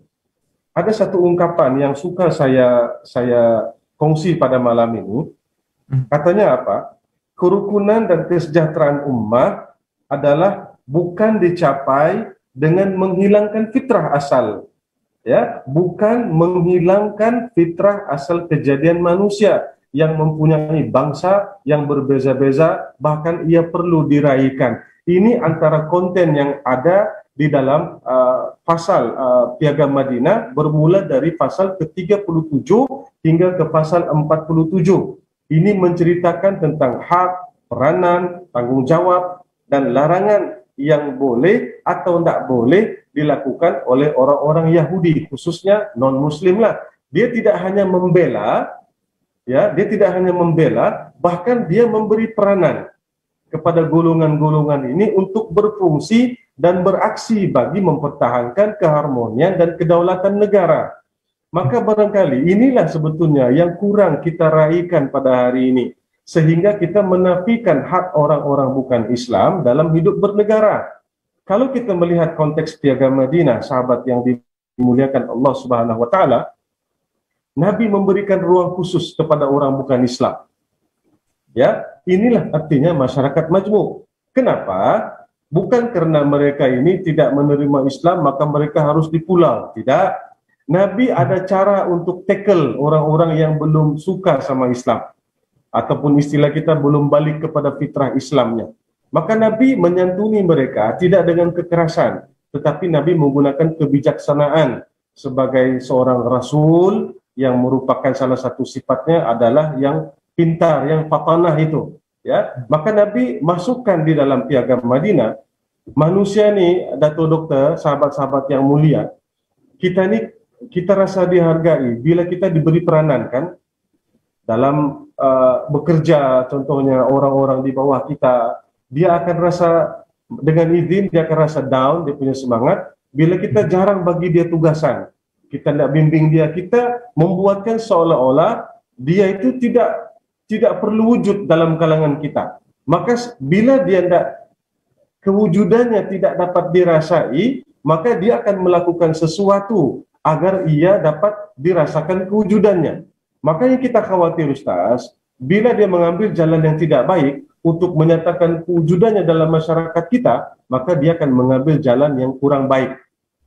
ada satu ungkapan yang suka saya kongsi pada malam ini. Katanya apa? Kerukunan dan kesejahteraan ummah adalah bukan dicapai dengan menghilangkan fitrah asal, ya, bukan menghilangkan fitrah asal kejadian manusia yang mempunyai bangsa yang berbeza-beza, bahkan ia perlu diraihkan. Ini antara konten yang ada di dalam pasal Piagam Madinah bermula dari pasal ke-37 hingga ke pasal 47. Ini menceritakan tentang hak, peranan, tanggungjawab dan larangan yang boleh atau tidak boleh dilakukan oleh orang-orang Yahudi, khususnya non-Muslim lah. Dia tidak hanya membela, ya, dia tidak hanya membela, bahkan dia memberi peranan kepada golongan-golongan ini untuk berfungsi dan beraksi bagi mempertahankan keharmonian dan kedaulatan negara. Maka barangkali inilah sebetulnya yang kurang kita raihkan pada hari ini, sehingga kita menafikan hak orang-orang bukan Islam dalam hidup bernegara. Kalau kita melihat konteks Piagam Madinah, sahabat yang dimuliakan Allah Subhanahu wa taala, Nabi memberikan ruang khusus kepada orang bukan Islam. Ya, inilah artinya masyarakat majmuk. Kenapa? Bukan karena mereka ini tidak menerima Islam maka mereka harus dipulau. Tidak. Nabi ada cara untuk tackle orang-orang yang belum suka sama Islam, ataupun istilah kita belum balik kepada fitrah Islamnya. Maka Nabi menyantuni mereka tidak dengan kekerasan, tetapi Nabi menggunakan kebijaksanaan. Sebagai seorang rasul yang merupakan salah satu sifatnya adalah yang pintar, yang fatanah itu, ya. Maka Nabi masukkan di dalam Piagam Madinah, manusia ni, Dato' Dokter, sahabat-sahabat yang mulia, kita rasa dihargai bila kita diberi peranan, kan, dalam bekerja. Contohnya orang-orang di bawah kita, dia akan rasa dengan izin, dia akan rasa down, dia punya semangat bila kita jarang bagi dia tugasan, kita tidak bimbing dia, kita membuatkan seolah-olah dia itu tidak perlu wujud dalam kalangan kita. Maka bila dia kewujudannya tidak dapat dirasai, maka dia akan melakukan sesuatu agar ia dapat dirasakan kewujudannya. Maka yang kita khawatir, Ustaz, bila dia mengambil jalan yang tidak baik untuk menyatakan kewujudannya dalam masyarakat kita, maka dia akan mengambil jalan yang kurang baik.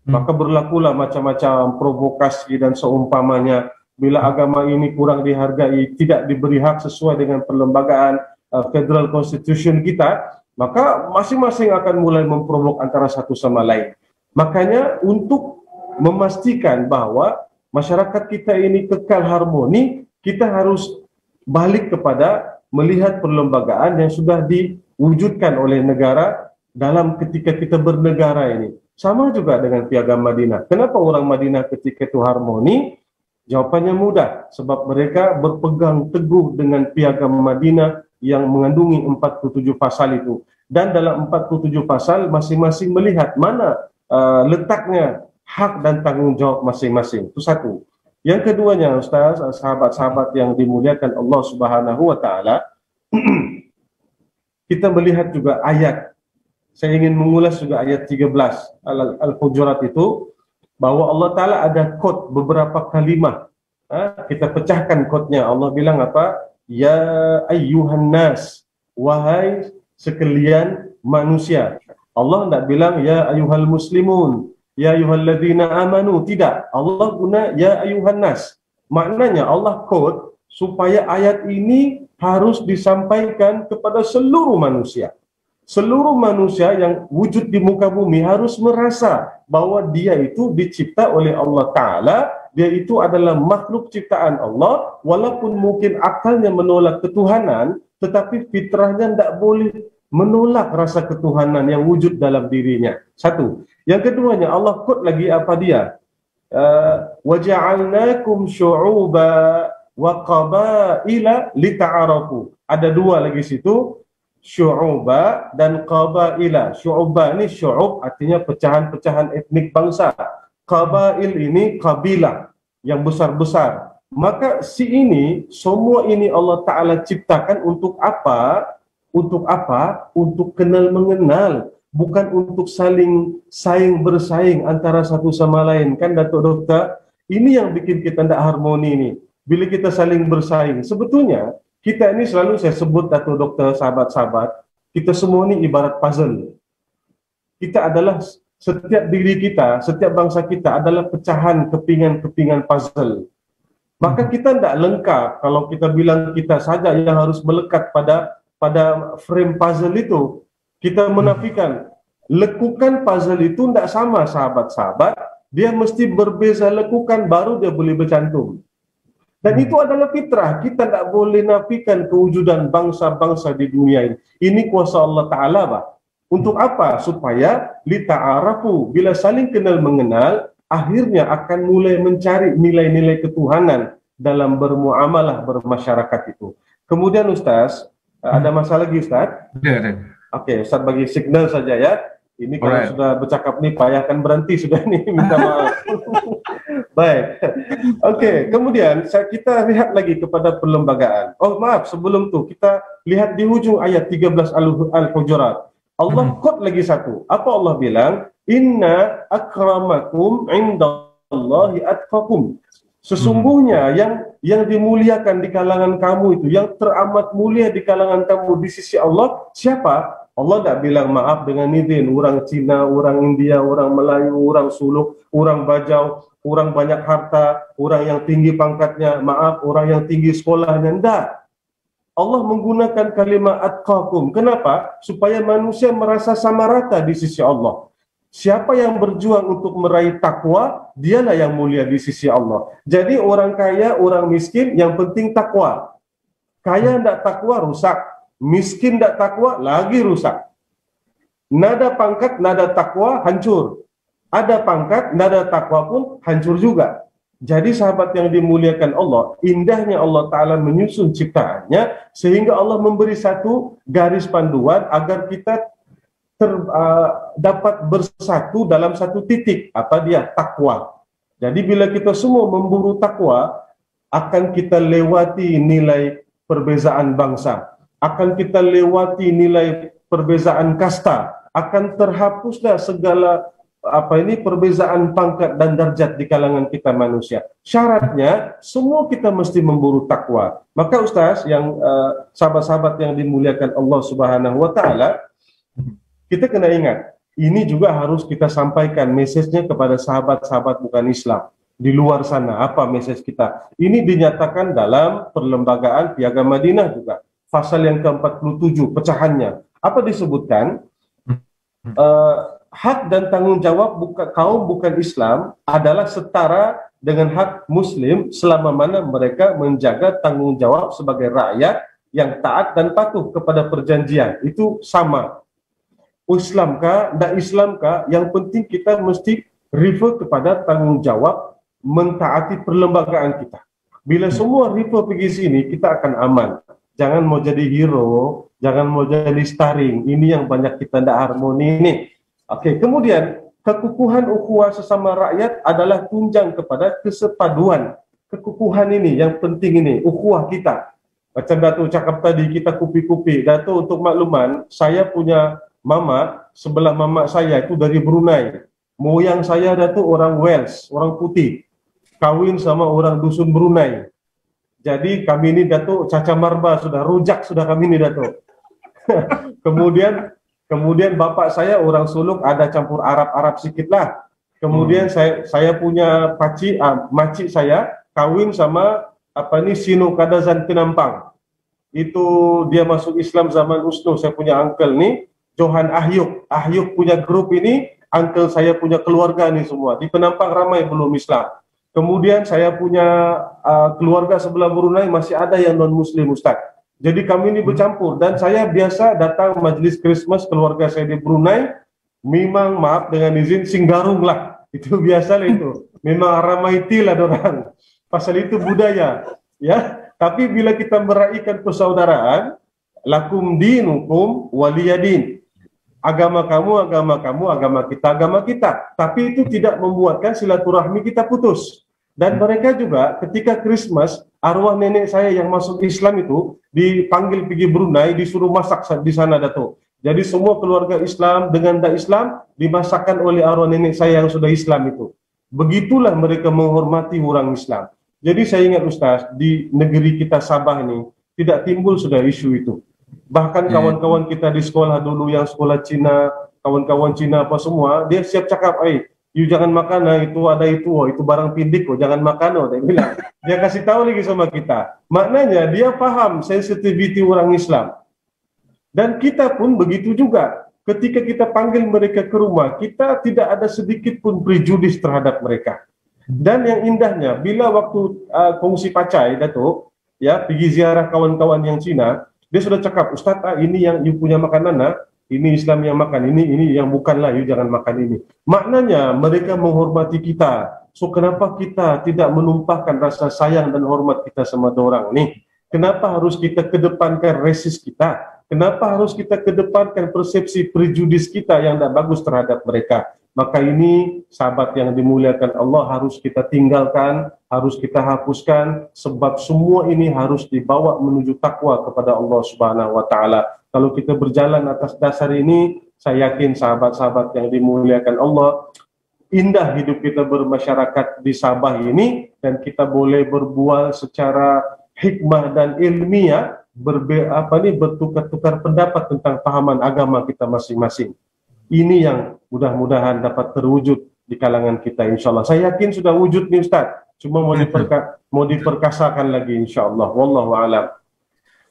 Maka berlakulah macam-macam provokasi dan seumpamanya. Bila agama ini kurang dihargai, tidak diberi hak sesuai dengan perlembagaan Federal Constitution kita, maka masing-masing akan mulai memprovok antara satu sama lain. Makanya untuk memastikan bahwa masyarakat kita ini kekal harmoni, kita harus balik kepada melihat perlembagaan yang sudah diwujudkan oleh negara dalam ketika kita bernegara ini. Sama juga dengan Piagam Madinah. Kenapa orang Madinah ketika itu harmoni? Jawapannya mudah, sebab mereka berpegang teguh dengan Piagam Madinah yang mengandungi 47 pasal itu. Dan dalam 47 pasal masing-masing melihat mana letaknya hak dan tanggung jawab masing-masing. Itu satu. Yang keduanya, Ustaz, sahabat-sahabat yang dimuliakan Allah Subhanahu wa taala, kita melihat juga ayat. Saya ingin mengulas juga ayat 13 Al-Hujurat itu, bahwa Allah Ta'ala ada kod beberapa kalimat. Kita pecahkan kodnya. Allah bilang apa? Ya ayyuhan nas, wahai sekalian manusia. Allah tidak bilang ya ayyuhal muslimun, ya ayyuhalladzina amanu. Tidak. Allah guna ya ayyuhan nas. Maknanya Allah kod supaya ayat ini harus disampaikan kepada seluruh manusia. Seluruh manusia yang wujud di muka bumi harus merasa bahwa dia itu dicipta oleh Allah Ta'ala, dia itu adalah makhluk ciptaan Allah, walaupun mungkin akalnya menolak ketuhanan, tetapi fitrahnya tidak boleh menolak rasa ketuhanan yang wujud dalam dirinya. Satu. Yang keduanya, Allah kod lagi apa dia? وَجَعَلْنَاكُمْ شُعُوبًا وَقَبَائِلَ لِتَعَارَفُوا. Ada dua lagi situ, syu'uba dan qabaila. Syu'uba ini syu'ub artinya pecahan-pecahan etnik bangsa. Qabail ini kabilah yang besar-besar. Maka semua ini Allah Ta'ala ciptakan untuk apa? Untuk apa? Untuk kenal mengenal, bukan untuk saling saing bersaing antara satu sama lain. Kan Datuk Dokter, ini yang bikin kita tidak harmoni ini. Bila kita saling bersaing, sebetulnya kita ini selalu saya sebut Datuk Dokter, sahabat-sahabat, kita semua ini ibarat puzzle. Kita adalah, setiap diri kita, setiap bangsa kita adalah pecahan kepingan-kepingan puzzle. Maka kita tidak lengkap kalau kita bilang kita saja yang harus melekat pada frame puzzle itu. Kita menafikan Lekukan puzzle itu tidak sama sahabat-sahabat, dia mesti berbeza lekukan baru dia boleh bercantum. Dan itu adalah fitrah, kita tidak boleh nafikan kewujudan bangsa-bangsa di dunia ini. Ini kuasa Allah Ta'ala, Pak. Untuk apa? Supaya lita'arafu, bila saling kenal mengenal, akhirnya akan mulai mencari nilai-nilai ketuhanan dalam bermuamalah, bermasyarakat itu. Kemudian Ustaz, ada masalah lagi Ustaz? Ada. Oke, Ustaz bagi signal saja ya. Ini kalau sudah bercakap nih payah akan berhenti sudah nih, minta maaf. Baik. Oke, kemudian kita lihat lagi kepada perlembagaan. Oh maaf, sebelum itu kita lihat di ujung ayat 13 Al-Hujurat. Allah quote lagi satu. Apa Allah bilang? Inna akramakum indallahi atqakum. Sesungguhnya yang dimuliakan di kalangan kamu itu, yang teramat mulia di kalangan kamu di sisi Allah, siapa? Allah tidak bilang maaf dengan izin orang Cina, orang India, orang Melayu, orang Suluk, orang Bajau, orang banyak harta, orang yang tinggi pangkatnya, maaf, orang yang tinggi sekolahnya. Tidak. Allah menggunakan kalimat atqakum. Kenapa? Supaya manusia merasa sama rata di sisi Allah. Siapa yang berjuang untuk meraih takwa, dialah yang mulia di sisi Allah. Jadi orang kaya, orang miskin, yang penting takwa. Kaya tidak takwa, rusak. Miskin tidak takwa, lagi rusak. Nada pangkat, nada takwa, hancur. Ada pangkat, nada takwa pun hancur juga. Jadi sahabat yang dimuliakan Allah, indahnya Allah Ta'ala menyusun ciptaannya, sehingga Allah memberi satu garis panduan agar kita dapat bersatu dalam satu titik. Apa dia? Takwa. Jadi bila kita semua memburu takwa, akan kita lewati nilai perbezaan bangsa, akan kita lewati nilai perbezaan kasta, akan terhapuslah segala perbezaan pangkat dan darjat di kalangan kita manusia. Syaratnya semua kita mesti memburu takwa. Maka Ustaz, yang sahabat-sahabat yang dimuliakan Allah Subhanahu wa Ta'ala, kita kena ingat, ini juga harus kita sampaikan mesejnya kepada sahabat-sahabat bukan Islam di luar sana. Apa mesej kita? Ini dinyatakan dalam perlembagaan Piagam Madinah juga. Pasal yang ke-47, pecahannya. Apa disebutkan? Hak dan tanggung jawab kaum bukan Islam adalah setara dengan hak Muslim selama mana mereka menjaga tanggung jawab sebagai rakyat yang taat dan patuh kepada perjanjian. Itu sama. Islamkah, tidak Islamkah, yang penting kita mesti refer kepada tanggung jawab mentaati perlembagaan kita. Bila semua refer pergi sini, kita akan aman. Jangan mau jadi hero, jangan mau jadi starring. Ini yang banyak kita tidak harmoni ini. Oke, kemudian kekukuhan ukhuwah sesama rakyat adalah tunjang kepada kesepaduan. Kekukuhan ini yang penting ini, ukhuwah kita. Macam Datuk cakap tadi, kita kupi-kupi. Datuk, untuk makluman, saya punya mama, sebelah mama saya itu dari Brunei. Moyang saya Datuk orang Wales, orang putih. Kawin sama orang dusun Brunei. Jadi kami ini Datuk caca marba, sudah rujak sudah kami ini Datuk. Kemudian bapak saya orang Suluk, ada campur Arab sedikit lah. Kemudian saya punya makcik saya kawin sama Sino Kadazan Penampang. Itu dia masuk Islam zaman USNO. Saya punya uncle nih, Johan Ahyuk. Ahyuk punya grup ini, uncle saya punya keluarga nih semua. Di Penampang ramai belum Islam. Kemudian saya punya keluarga sebelah Brunei masih ada yang non-Muslim Ustaz. Jadi kami ini bercampur dan saya biasa datang majlis Christmas keluarga saya di Brunei. Memang maaf dengan izin singgarung lah. Itu biasa lah itu. Memang ramaiti lah dorang. Pasal itu budaya. Ya. Tapi bila kita meraihkan persaudaraan, lakum dinukum waliyadin. Agama kamu, agama kita. Tapi itu tidak membuatkan silaturahmi kita putus. Dan mereka juga ketika Christmas, arwah nenek saya yang masuk Islam itu dipanggil pergi Brunei, disuruh masak di sana Datuk. Jadi semua keluarga Islam dengan tak Islam dimasakkan oleh arwah nenek saya yang sudah Islam itu. Begitulah mereka menghormati orang Islam. Jadi saya ingat Ustaz, di negeri kita Sabah ini tidak timbul sudah isu itu. Bahkan kawan-kawan kita di sekolah dulu yang sekolah Cina, kawan-kawan Cina apa semua, dia siap cakap, you jangan makan, itu ada itu barang pindik, jangan makan, dia bilang. Dia kasih tahu lagi sama kita. Maknanya dia paham sensitivity orang Islam. Dan kita pun begitu juga. ketika kita panggil mereka ke rumah, kita tidak ada sedikit pun prejudis terhadap mereka. Dan yang indahnya, bila waktu kongsi pacai, Datuk, ya, pergi ziarah kawan-kawan yang Cina, dia sudah cakap, Ustaz, ini yang you punya makanan, ini Islam yang makan, ini yang bukanlah, you jangan makan ini. Maknanya mereka menghormati kita. So kenapa kita tidak menumpahkan rasa sayang dan hormat kita sama orang nih? Kenapa harus kita kedepankan resis kita? Kenapa harus kita kedepankan persepsi prejudis kita yang tidak bagus terhadap mereka? Maka ini sahabat yang dimuliakan Allah harus kita tinggalkan, harus kita hapuskan, sebab semua ini harus dibawa menuju takwa kepada Allah Subhanahu wa taala. Kalau kita berjalan atas dasar ini, saya yakin sahabat-sahabat yang dimuliakan Allah, indah hidup kita bermasyarakat di Sabah ini, dan kita boleh berbual secara hikmah dan ilmiah, bertukar-tukar pendapat tentang pahaman agama kita masing-masing. Ini yang mudah-mudahan dapat terwujud di kalangan kita, insyaAllah. Saya yakin sudah wujud nih Ustaz, cuma mau diperkasakan lagi insyaAllah. Wallahu a'lam.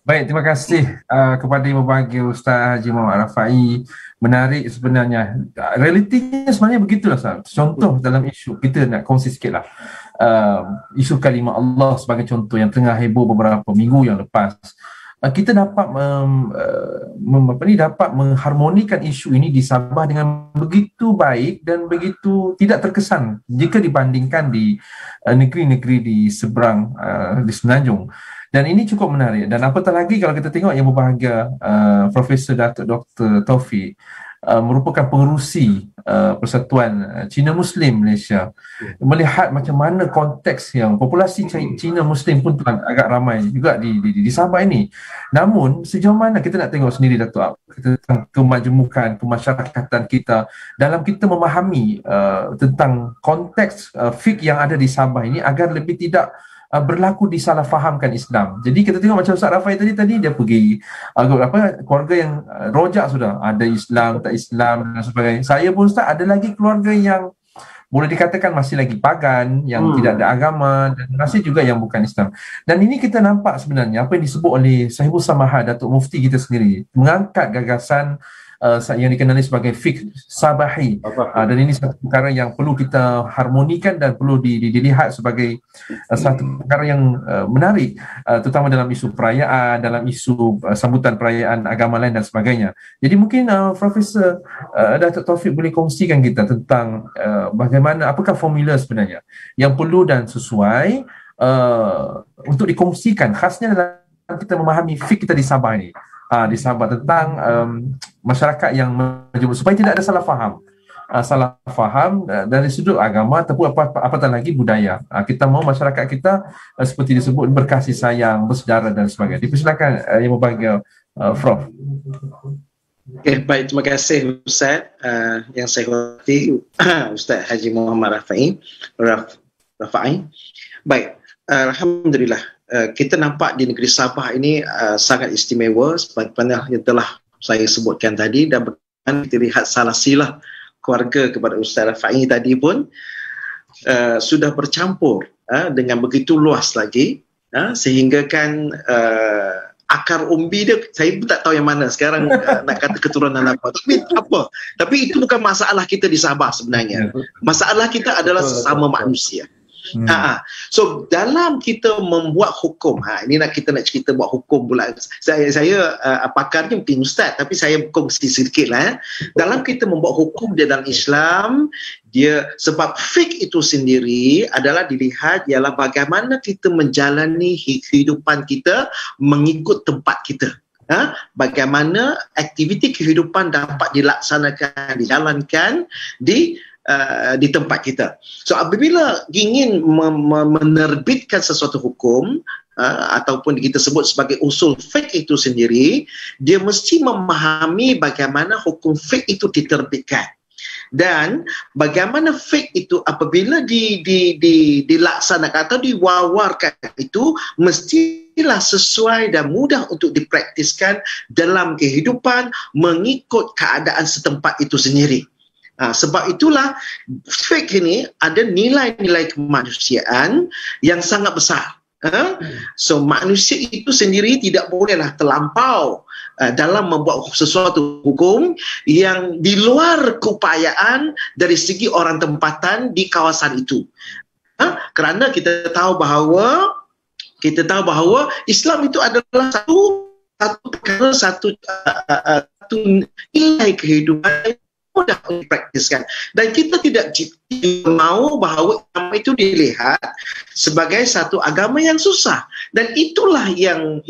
Baik, terima kasih kepada Yang Berbahagia Ustaz Haji Muhammad Rafai. Menarik sebenarnya. Realitinya sebenarnya begitulah Ustaz. Contoh dalam isu, kita nak kongsi sikit lah. Isu kalimah Allah sebagai contoh yang tengah heboh beberapa minggu yang lepas. Kita dapat dapat mengharmonikan isu ini di Sabah dengan begitu baik dan begitu tidak terkesan jika dibandingkan di negeri-negeri di seberang di Semenanjung. Dan ini cukup menarik. Dan apatah lagi kalau kita tengok Yang Berbahagia Profesor Datuk Dr. Taufik merupakan pengerusi Persatuan Cina Muslim Malaysia, melihat macam mana konteks yang populasi Cina Muslim pun agak ramai juga di Sabah ini. Namun sejauh mana kita nak tengok sendiri Datuk, tentang kemajemukan kemasyarakatan kita dalam kita memahami tentang konteks fiqh yang ada di Sabah ini agar lebih tidak berlaku disalahfahamkan Islam. Jadi kita tengok macam Ustaz Rafai tadi dia pergi keluarga yang rojak sudah, ada Islam, tak Islam dan sebagainya. Saya pun Ustaz ada lagi keluarga yang boleh dikatakan masih lagi pagan, yang tidak ada agama, dan masih juga yang bukan Islam. Dan ini kita nampak sebenarnya apa yang disebut oleh Sahibul Samahat, Datuk Mufti kita sendiri, mengangkat gagasan yang dikenali sebagai fiqh sabahi. Dan ini satu perkara yang perlu kita harmonikan dan perlu dilihat sebagai satu perkara yang menarik, terutama dalam isu perayaan, dalam isu sambutan perayaan agama lain dan sebagainya. Jadi mungkin Profesor Datuk Taufik boleh kongsikan kita tentang bagaimana, apakah formula sebenarnya yang perlu dan sesuai untuk dikongsikan, khasnya dalam kita memahami fiqh kita di Sabah ini. Di Sabah tentang masyarakat yang majmuk, supaya tidak ada salah faham dari sudut agama ataupun apatah lagi budaya. Kita mahu masyarakat kita seperti disebut berkasih sayang, bersaudara dan sebagainya. Dipersilakan Yang Berbahagia Prof. Okay, baik, terima kasih Ustaz. Yang saya hormati Ustaz Haji Muhammad Rafai. Baik, alhamdulillah. Kita nampak di negeri Sabah ini sangat istimewa sebagaimana yang telah saya sebutkan tadi, dan kita lihat salah silah keluarga kepada Ustaz Rafai tadi pun sudah bercampur dengan begitu luas lagi, sehingga kan akar umbi dia saya pun tak tahu yang mana sekarang nak kata keturunan apa, tapi itu bukan masalah kita di Sabah sebenarnya. Masalah kita adalah sesama manusia. So dalam kita membuat hukum, ini kita nak cerita buat hukum pula. Saya pakarnya mungkin Ustaz, tapi saya kongsi sedikit lah. Dalam kita membuat hukum dia dalam Islam, dia sebab fiqh itu sendiri adalah dilihat ialah bagaimana kita menjalani kehidupan kita mengikut tempat kita. Bagaimana aktiviti kehidupan dapat dilaksanakan, dijalankan di tempat kita. So apabila ingin menerbitkan sesuatu hukum ataupun kita sebut sebagai usul fiqh itu sendiri, dia mesti memahami bagaimana hukum fiqh itu diterbitkan. Dan bagaimana fiqh itu apabila dilaksanakan atau diwawarkan itu mestilah sesuai dan mudah untuk dipraktiskan dalam kehidupan mengikut keadaan setempat itu sendiri. Sebab itulah fiqh ini ada nilai-nilai kemanusiaan yang sangat besar. So manusia itu sendiri tidak bolehlah terlampau dalam membuat sesuatu hukum yang di luar keupayaan dari segi orang tempatan di kawasan itu. Kerana kita tahu bahawa Islam itu adalah satu nilai kehidupan mudah dipraktiskan, dan kita tidak mahu bahawa agama itu dilihat sebagai satu agama yang susah, dan itulah yang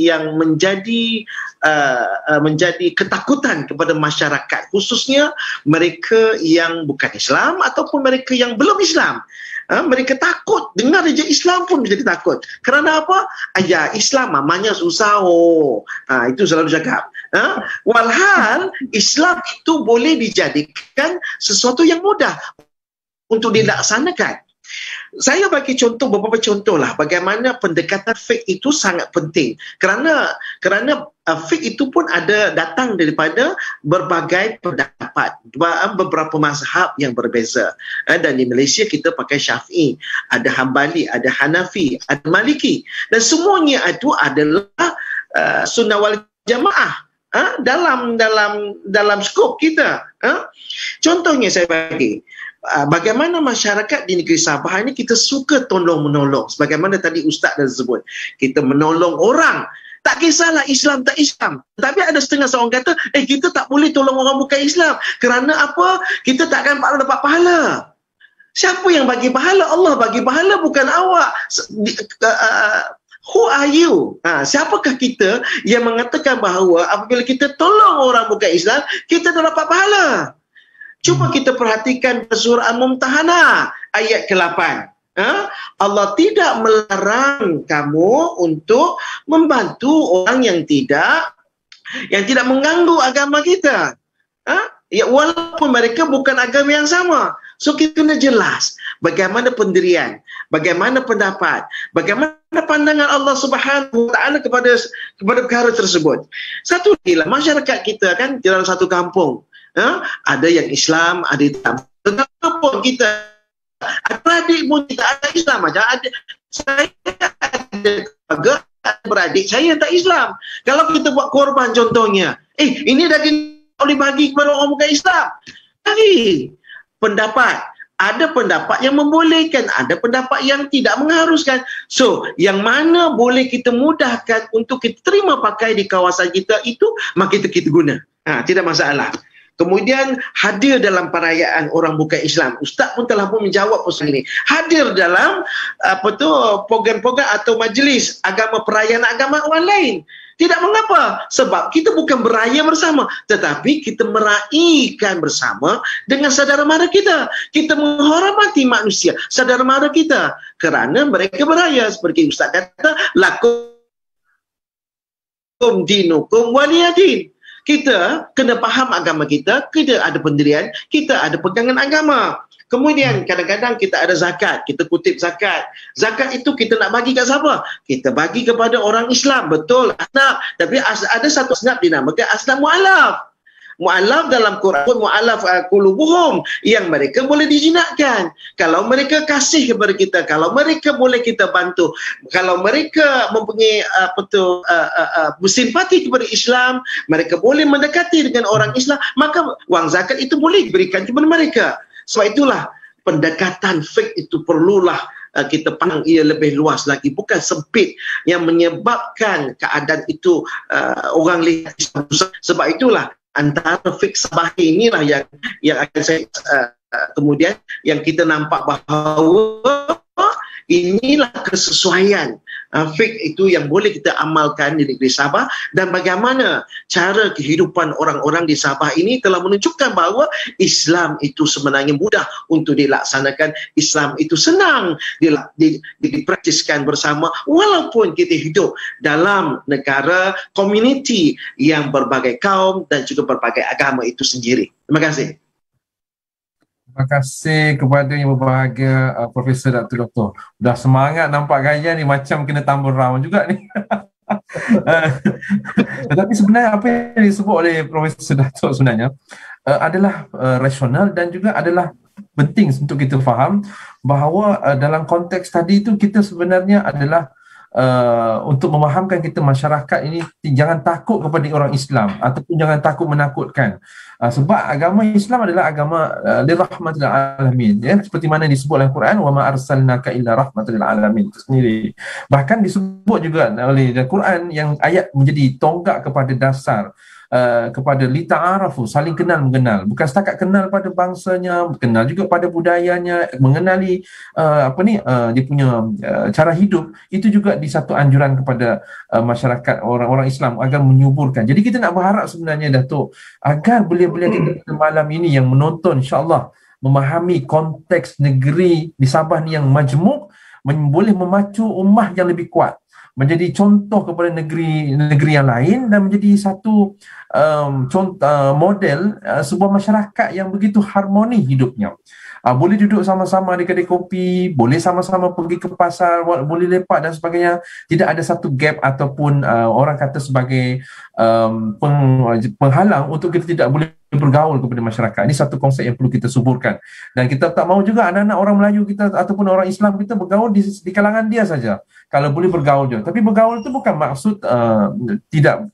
menjadi ketakutan kepada masyarakat, khususnya mereka yang bukan Islam ataupun mereka yang belum Islam. Mereka takut dengar saja Islam pun menjadi takut. Kerana apa? Ya, Islam namanya susah. Itu selalu cakap. Walhal Islam itu boleh dijadikan sesuatu yang mudah untuk dilaksanakan. Saya bagi contoh, beberapa contoh lah bagaimana pendekatan fiqh itu sangat penting. Kerana fiqh itu pun ada datang daripada berbagai pendapat, beberapa mazhab yang berbeza. Dan di Malaysia kita pakai Syafi'i, ada Hambali, ada Hanafi, ada Maliki, dan semuanya itu adalah sunnah wal jamaah dalam skop kita. Contohnya saya bagi, bagaimana masyarakat di negeri Sabah ini kita suka tolong-menolong. Sebagaimana tadi Ustaz dah sebut, kita menolong orang. Tak kisahlah Islam tak Islam. Tapi ada setengah seorang kata, kita tak boleh tolong orang bukan Islam. Kerana apa? Kita takkan dapat pahala. Siapa yang bagi pahala? Allah bagi pahala, bukan awak. Who are you? Siapakah kita yang mengatakan bahawa apabila kita tolong orang bukan Islam, kita dah dapat pahala? Cuba kita perhatikan surah Al-Mumtahanah ayat ke-8. Allah tidak melarang kamu untuk membantu orang yang tidak mengganggu agama kita. Ya, walaupun mereka bukan agama yang sama. So kita kena jelas bagaimana pendirian, bagaimana pendapat, bagaimana pandangan Allah Subhanahu Wa Taala kepada perkara tersebut. Satu lagi lah, masyarakat kita kan dalam satu kampung, ada yang Islam, ada yang tak. Kampung kita adik pun tidak ada Islam. Macam ada, saya ada keluarga beradik saya tak Islam. Kalau kita buat korban contohnya, ini daging boleh bagi kepada orang bukan Islam. Bagi pendapat. Ada pendapat yang membolehkan, ada pendapat yang tidak mengharuskan. So, yang mana boleh kita mudahkan untuk kita terima pakai di kawasan kita itu, maka kita guna. Tidak masalah. Kemudian hadir dalam perayaan orang bukan Islam. Ustaz pun telah pun menjawab persoalan ini. Hadir dalam program-program atau majlis agama, perayaan agama orang lain. Tidak mengapa, sebab kita bukan beraya bersama, tetapi kita meraihkan bersama dengan saudara mara kita. Kita menghormati manusia, saudara mara kita, kerana mereka beraya. Seperti Ustaz kata, lakum dinukum waliyadin. Kita kena faham agama kita, kita ada pendirian, kita ada pegangan agama. Kemudian kadang-kadang kita ada zakat, kita kutip zakat. Zakat itu kita nak bagi kat siapa? Kita bagi kepada orang Islam, betul, asnaf. Tapi ada satu asnaf dinamakan asnaf mu'alaf. Mu'alaf dalam Quran, mu'alaf qulubuhum, yang mereka boleh dijinakkan. Kalau mereka kasih kepada kita, kalau mereka boleh kita bantu, kalau mereka mempunyai bersimpati kepada Islam, mereka boleh mendekati dengan orang Islam, maka wang zakat itu boleh diberikan kepada mereka. Sebab itulah pendekatan fiqh itu perlulah kita pandang ia lebih luas lagi, bukan sempit yang menyebabkan keadaan itu orang lihat Islam. Sebab itulah antara fiqh Sabah inilah yang akan saya kemudian yang kita nampak bahawa inilah kesesuaian fiqh itu yang boleh kita amalkan di negeri Sabah, dan bagaimana cara kehidupan orang-orang di Sabah ini telah menunjukkan bahawa Islam itu sebenarnya mudah untuk dilaksanakan. Islam itu senang dipraktiskan bersama, walaupun kita hidup dalam negara komuniti yang berbagai kaum dan juga berbagai agama itu sendiri. Terima kasih. Terima kasih kepada yang berbahagia Profesor Dr. Dah semangat nampak gaya ni, macam kena tambah round juga ni. Tetapi sebenarnya apa yang disebut oleh Profesor Datuk sebenarnya adalah rasional dan juga adalah penting untuk kita faham bahawa dalam konteks tadi itu kita sebenarnya adalah untuk memahamkan kita masyarakat ini jangan takut kepada orang Islam ataupun jangan takut menakutkan. Sebab agama Islam adalah agama lirahmatil alamin, ya, seperti mana disebut dalam Quran, wa ma arsalnaka illa rahmatil alamin itu sendiri. Bahkan disebut juga oleh Al-Quran yang ayat menjadi tonggak kepada dasar kepada lita'arafu, saling kenal mengenal, bukan setakat kenal pada bangsanya, kenal juga pada budayanya, mengenali dia punya cara hidup. Itu juga di satu anjuran kepada masyarakat orang-orang Islam agar menyuburkan. Jadi kita nak berharap sebenarnya Datuk, agar belia-belia kita malam ini yang menonton insya-Allah memahami konteks negeri di Sabah ni yang majmuk, boleh memacu ummah yang lebih kuat, menjadi contoh kepada negeri yang lain, dan menjadi satu contoh model sebuah masyarakat yang begitu harmoni hidupnya. Boleh duduk sama-sama di kedai kopi, boleh sama-sama pergi ke pasar, boleh lepak dan sebagainya. Tidak ada satu gap ataupun orang kata sebagai penghalang untuk kita tidak boleh bergaul kepada masyarakat. Ini satu konsep yang perlu kita suburkan. Dan kita tak mahu juga anak-anak orang Melayu kita ataupun orang Islam kita bergaul di kalangan dia saja. Kalau boleh bergaul je. Tapi bergaul itu bukan maksud tidak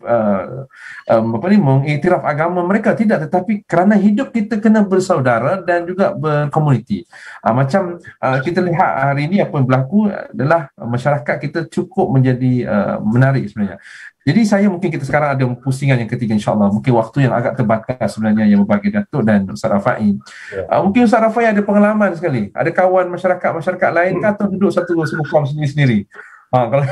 mengiktiraf agama mereka, tidak, tetapi kerana hidup kita kena bersaudara dan juga berkomuniti. Macam kita lihat hari ini apa yang berlaku adalah masyarakat kita cukup menjadi menarik sebenarnya. Jadi mungkin kita sekarang ada pusingan yang ketiga insya-Allah. Mungkin waktu yang agak terbatas sebenarnya yang berbagi Datuk dan Ustaz Rafai. Mungkin Ustaz Rafai ada pengalaman sekali. Ada kawan masyarakat lain atau duduk satu kaum sendiri-sendiri. Kalau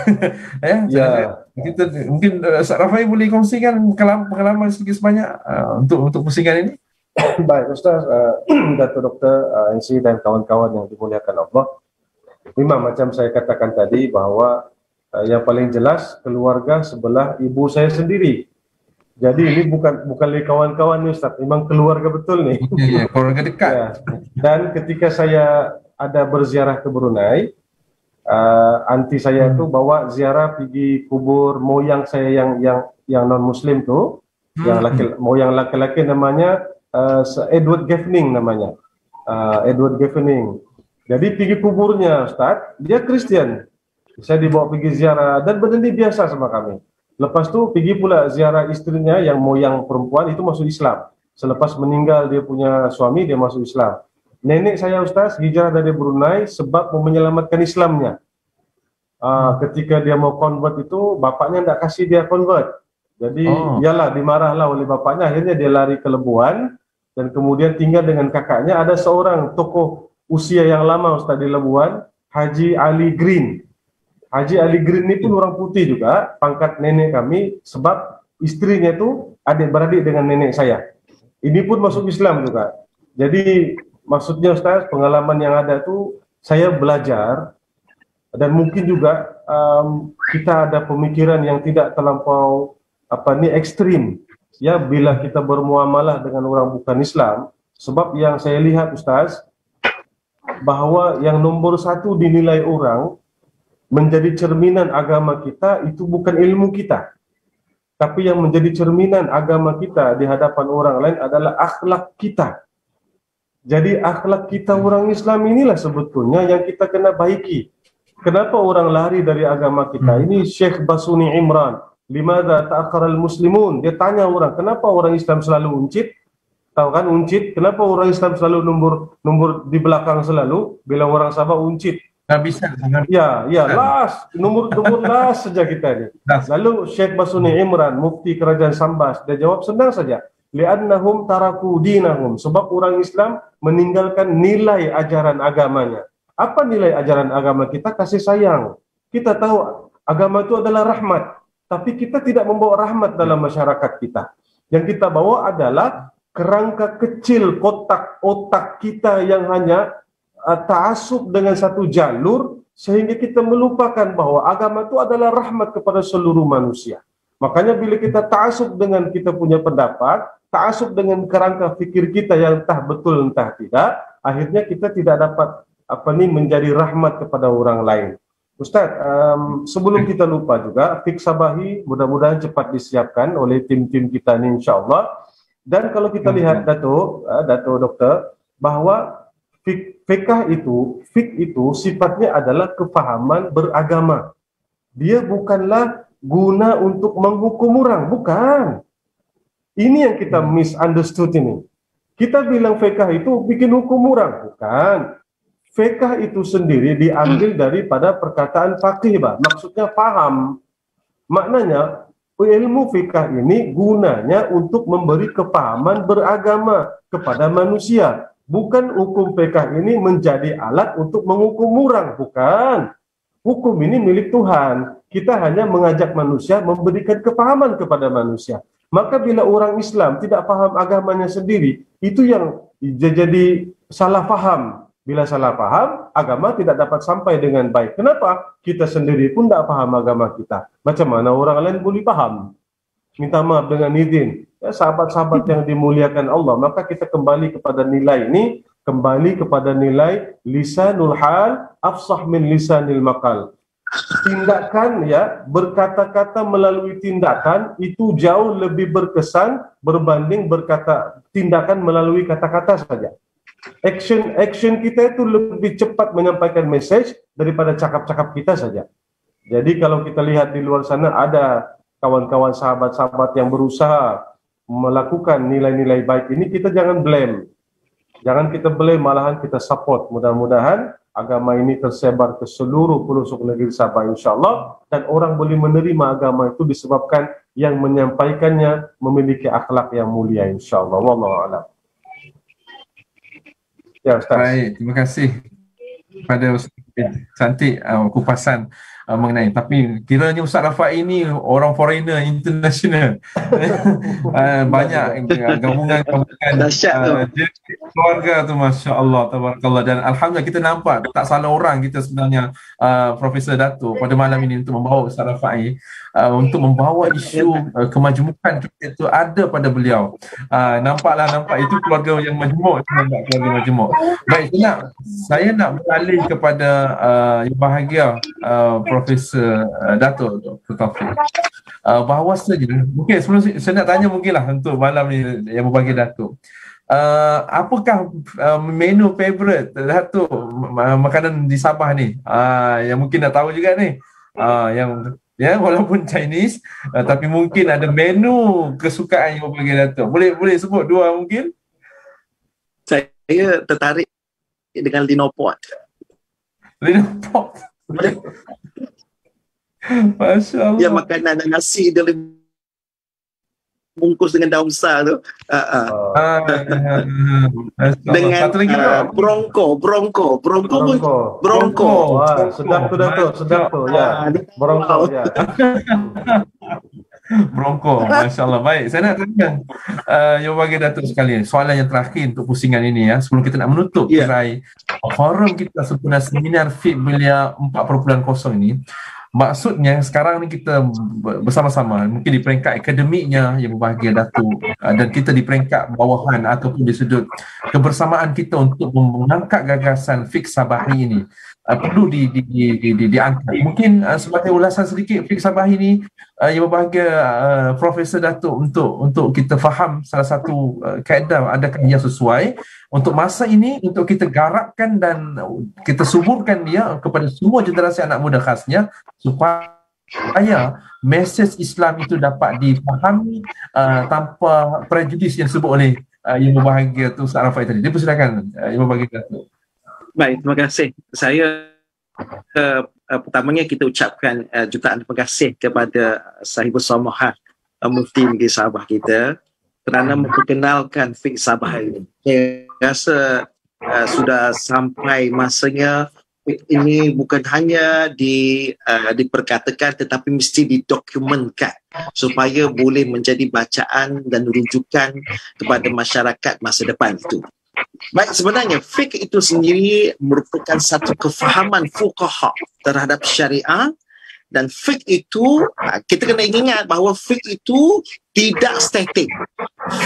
kita mungkin Ustaz Rafai boleh kongsikan pengalaman sedikit sebanyak untuk pusingan ini. Baik Ustaz, Datuk Dr. NC dan kawan-kawan yang dimuliakan Allah. Memang macam saya katakan tadi bahawa yang paling jelas keluarga sebelah ibu saya sendiri. Jadi ini bukan lagi kawan-kawan ni Ustaz, memang keluarga betul ni. Ya, keluarga dekat. Ya. Dan ketika saya ada berziarah ke Brunei, anti saya tu bawa ziarah pergi kubur moyang saya yang non Muslim tu, moyang laki-laki namanya Edward Gaffning namanya. Edward Gaffning. Jadi pergi kuburnya Ustaz, dia Kristian. Saya dibawa pergi ziarah dan benda ni biasa sama kami. Lepas tu pergi pula ziarah isterinya yang moyang perempuan itu masuk Islam. Selepas meninggal dia punya suami, dia masuk Islam. Nenek saya Ustaz hijrah dari Brunei sebab mau menyelamatkan Islamnya. Ketika dia mau convert itu bapaknya tidak kasih dia convert. Jadi ialah dimarahlah oleh bapaknya, akhirnya dia lari ke Labuan dan kemudian tinggal dengan kakaknya. Ada seorang tokoh usia yang lama Ustaz di Labuan, Haji Ali Green. Haji Ali Green ni pun orang putih juga, pangkat nenek kami, sebab istrinya tu adik-beradik dengan nenek saya. Ini pun masuk Islam juga. Jadi maksudnya Ustaz, pengalaman yang ada tu saya belajar dan mungkin juga kita ada pemikiran yang tidak terlampau ekstrim ya bila kita bermuamalah dengan orang bukan Islam. Sebab yang saya lihat Ustaz, bahawa yang nombor satu dinilai orang menjadi cerminan agama kita itu bukan ilmu kita, tapi yang menjadi cerminan agama kita di hadapan orang lain adalah akhlak kita. Jadi akhlak kita orang Islam inilah sebetulnya yang kita kena baiki. Kenapa orang lari dari agama kita? Ini Syekh Basuni Imran, limadha ta'akhkhara al-muslimun? Dia tanya orang, kenapa orang Islam selalu uncit? Tahu kan uncit? Kenapa orang Islam selalu nombor di belakang selalu bila orang Sabah uncit? Bisa. Ya, last nomor last saja kita ni. Lalu Syekh Basuni Imran, mufti kerajaan Sambas, dia jawab senang saja. Li'annahum taraku dinahum, sebab orang Islam meninggalkan nilai ajaran agamanya. Apa nilai ajaran agama kita? Kasih sayang. Kita tahu agama itu adalah rahmat, tapi kita tidak membawa rahmat dalam masyarakat kita. Yang kita bawa adalah kerangka kecil kotak otak kita yang hanya ta'assub dengan satu jalur, sehingga kita melupakan bahwa agama itu adalah rahmat kepada seluruh manusia. Makanya bila kita ta'assub dengan kita punya pendapat, ta'assub dengan kerangka fikir kita yang entah betul entah tidak, akhirnya kita tidak dapat menjadi rahmat kepada orang lain. Ustaz, sebelum kita lupa juga, Fik Sabahi mudah-mudahan cepat disiapkan oleh tim-tim kita ini insya-Allah. Dan kalau kita lihat Datuk Doktor, bahwa fik itu sifatnya adalah kefahaman beragama. Dia bukanlah guna untuk menghukum orang, bukan. Ini yang kita misunderstood ini. Kita bilang fiqh itu bikin hukum orang, bukan. Fiqh itu sendiri diambil daripada perkataan faqih, Pak. Maksudnya paham. Maknanya ilmu fiqh ini gunanya untuk memberi kepahaman beragama kepada manusia. Bukan hukum fiqh ini menjadi alat untuk menghukum orang, bukan. Hukum ini milik Tuhan. Kita hanya mengajak manusia memberikan kepahaman kepada manusia. Maka bila orang Islam tidak paham agamanya sendiri, itu yang jadi salah paham. Bila salah paham, agama tidak dapat sampai dengan baik. Kenapa? Kita sendiri pun tidak paham agama kita. Macam mana orang lain boleh paham? Minta maaf dengan izin. Ya, sahabat-sahabat yang dimuliakan Allah, maka kita kembali kepada nilai ini, kembali kepada nilai lisanul hal afsah min lisanil maqal. Tindakan, ya, berkata-kata melalui tindakan itu jauh lebih berkesan berbanding tindakan melalui kata-kata saja. Action kita itu lebih cepat menyampaikan message daripada cakap-cakap kita saja. Jadi kalau kita lihat di luar sana ada kawan-kawan sahabat-sahabat yang berusaha melakukan nilai-nilai baik ini, kita jangan blame. Jangan kita blame, malahan kita support. Mudah-mudahan agama ini tersebar ke seluruh pelosok negeri Sabah insyaAllah, dan orang boleh menerima agama itu disebabkan yang menyampaikannya memiliki akhlak yang mulia insyaAllah. Wallahu a'lam. Ya, Ustaz. Baik, terima kasih kepada Ustaz cantik kupasan mengenai. Tapi kiranya Ustaz Rafai ini orang foreigner international. Banyak gabungan keluarga tu, Masya Allah, tabarakallah. Dan Alhamdulillah kita nampak tak salah orang kita sebenarnya, Profesor Dato' pada malam ini untuk membawa Ustaz Rafai, untuk membawa isu kemajemukan kita itu ada pada beliau. Nampak itu keluarga yang majmuk, keluarga majmuk. Baik, saya nak beralih kepada yang bahagia, Profesor Dato' Dr. Taufik. Bahawasanya, mungkin sebelum saya nak tanya mungkinlah untuk malam ni yang berbahagia Dato', apakah menu favorite Dato' makanan di Sabah ni? Yang mungkin dah tahu juga ni, yang ya, walaupun Chinese, tapi mungkin ada menu kesukaan yang berbahagia Dato'. Boleh sebut dua mungkin? Saya tertarik dengan Linopot. Linopot. Masya Allah. Ya, makanan nasi dia bungkus dengan daun besar tu. Dengan satu lagi bronco. Wah, sedap tu Dato', sedap tu. Ya, bronco, ya. Bronco, Masya Allah. Baik, saya nak tanya yang bagi Dato' sekalian, soalan yang terakhir untuk pusingan ini, ya, sebelum kita nak menutup gerai forum kita sempena seminar Fiqh Belia 4.0 ini. Maksudnya sekarang ni kita bersama-sama, mungkin di peringkat akademiknya yang berbahagia Dato', dan kita di peringkat bawahan ataupun di sudut kebersamaan kita untuk mengangkat gagasan Fiqh Sabahi ini, perlu diangkat. Mungkin sebagai ulasan sedikit Fiqh Sabahi ini, yang berbahagia Profesor Dato' untuk kita faham salah satu kaedah, adakah yang sesuai untuk masa ini, untuk kita garapkan dan kita suburkan dia kepada semua generasi anak muda khasnya, supaya mesej Islam itu dapat difahami tanpa prejudis yang disebut oleh yang berbahagia tu Ustaz Rafai tadi. Dipersilakan yang berbahagia tu. Baik, terima kasih. Saya pertamanya kita ucapkan jutaan terima kasih kepada Sahibul Samahah Mufti Negeri Sabah kita kerana memperkenalkan Fiqh Sabah ini. Saya rasa sudah sampai masanya ini bukan hanya diperkatakan, tetapi mesti didokumentkan supaya boleh menjadi bacaan dan rujukan kepada masyarakat masa depan itu. Baik, sebenarnya fiqh itu sendiri merupakan satu kefahaman fuqaha terhadap syariah, dan fiqh itu kita kena ingat bahawa fiqh itu tidak statik.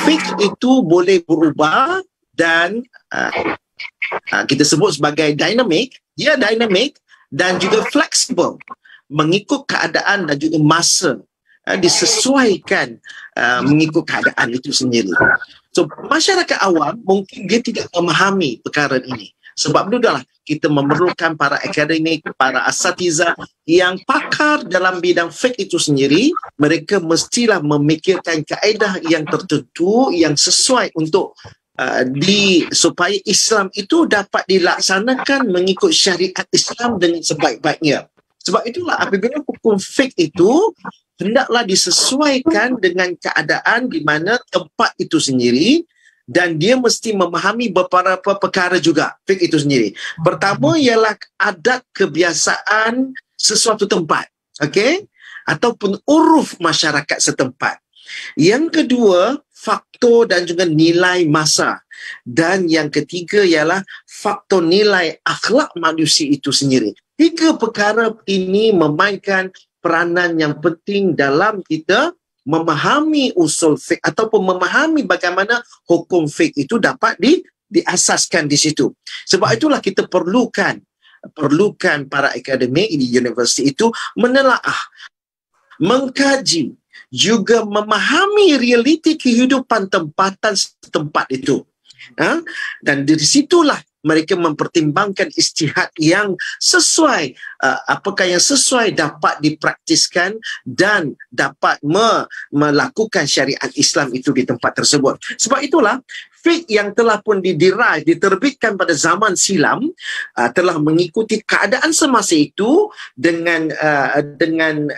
Fiqh itu boleh berubah dan kita sebut sebagai dynamic. Dia dynamic dan juga fleksibel mengikut keadaan dan juga masa, disesuaikan mengikut keadaan itu sendiri. So, masyarakat awam mungkin dia tidak memahami perkara ini. Sebab itu dah kita memerlukan para akademik, para asatiza yang pakar dalam bidang fiqh itu sendiri. Mereka mestilah memikirkan kaedah yang tertentu yang sesuai untuk supaya Islam itu dapat dilaksanakan mengikut syariat Islam dengan sebaik-baiknya. Sebab itulah apabila hukum fiqh itu hendaklah disesuaikan dengan keadaan di mana tempat itu sendiri, dan dia mesti memahami beberapa perkara juga fiqh itu sendiri. Pertama ialah adat kebiasaan sesuatu tempat, okey, ataupun uruf masyarakat setempat. Yang kedua, faktor dan juga nilai masa. Dan yang ketiga ialah faktor nilai akhlak manusia itu sendiri. Tiga perkara ini memainkan peranan yang penting dalam kita memahami usul fiqh ataupun memahami bagaimana hukum fiqh itu dapat diasaskan di situ. Sebab itulah kita perlukan para akademik di universiti itu menelaah, mengkaji, juga memahami realiti kehidupan tempatan setempat itu. Dan dari situlah mereka mempertimbangkan ijtihad yang sesuai, apakah yang sesuai dapat dipraktiskan dan dapat melakukan syariat Islam itu di tempat tersebut. Sebab itulah fiqh yang telah pun diterbitkan pada zaman silam telah mengikuti keadaan semasa itu dengan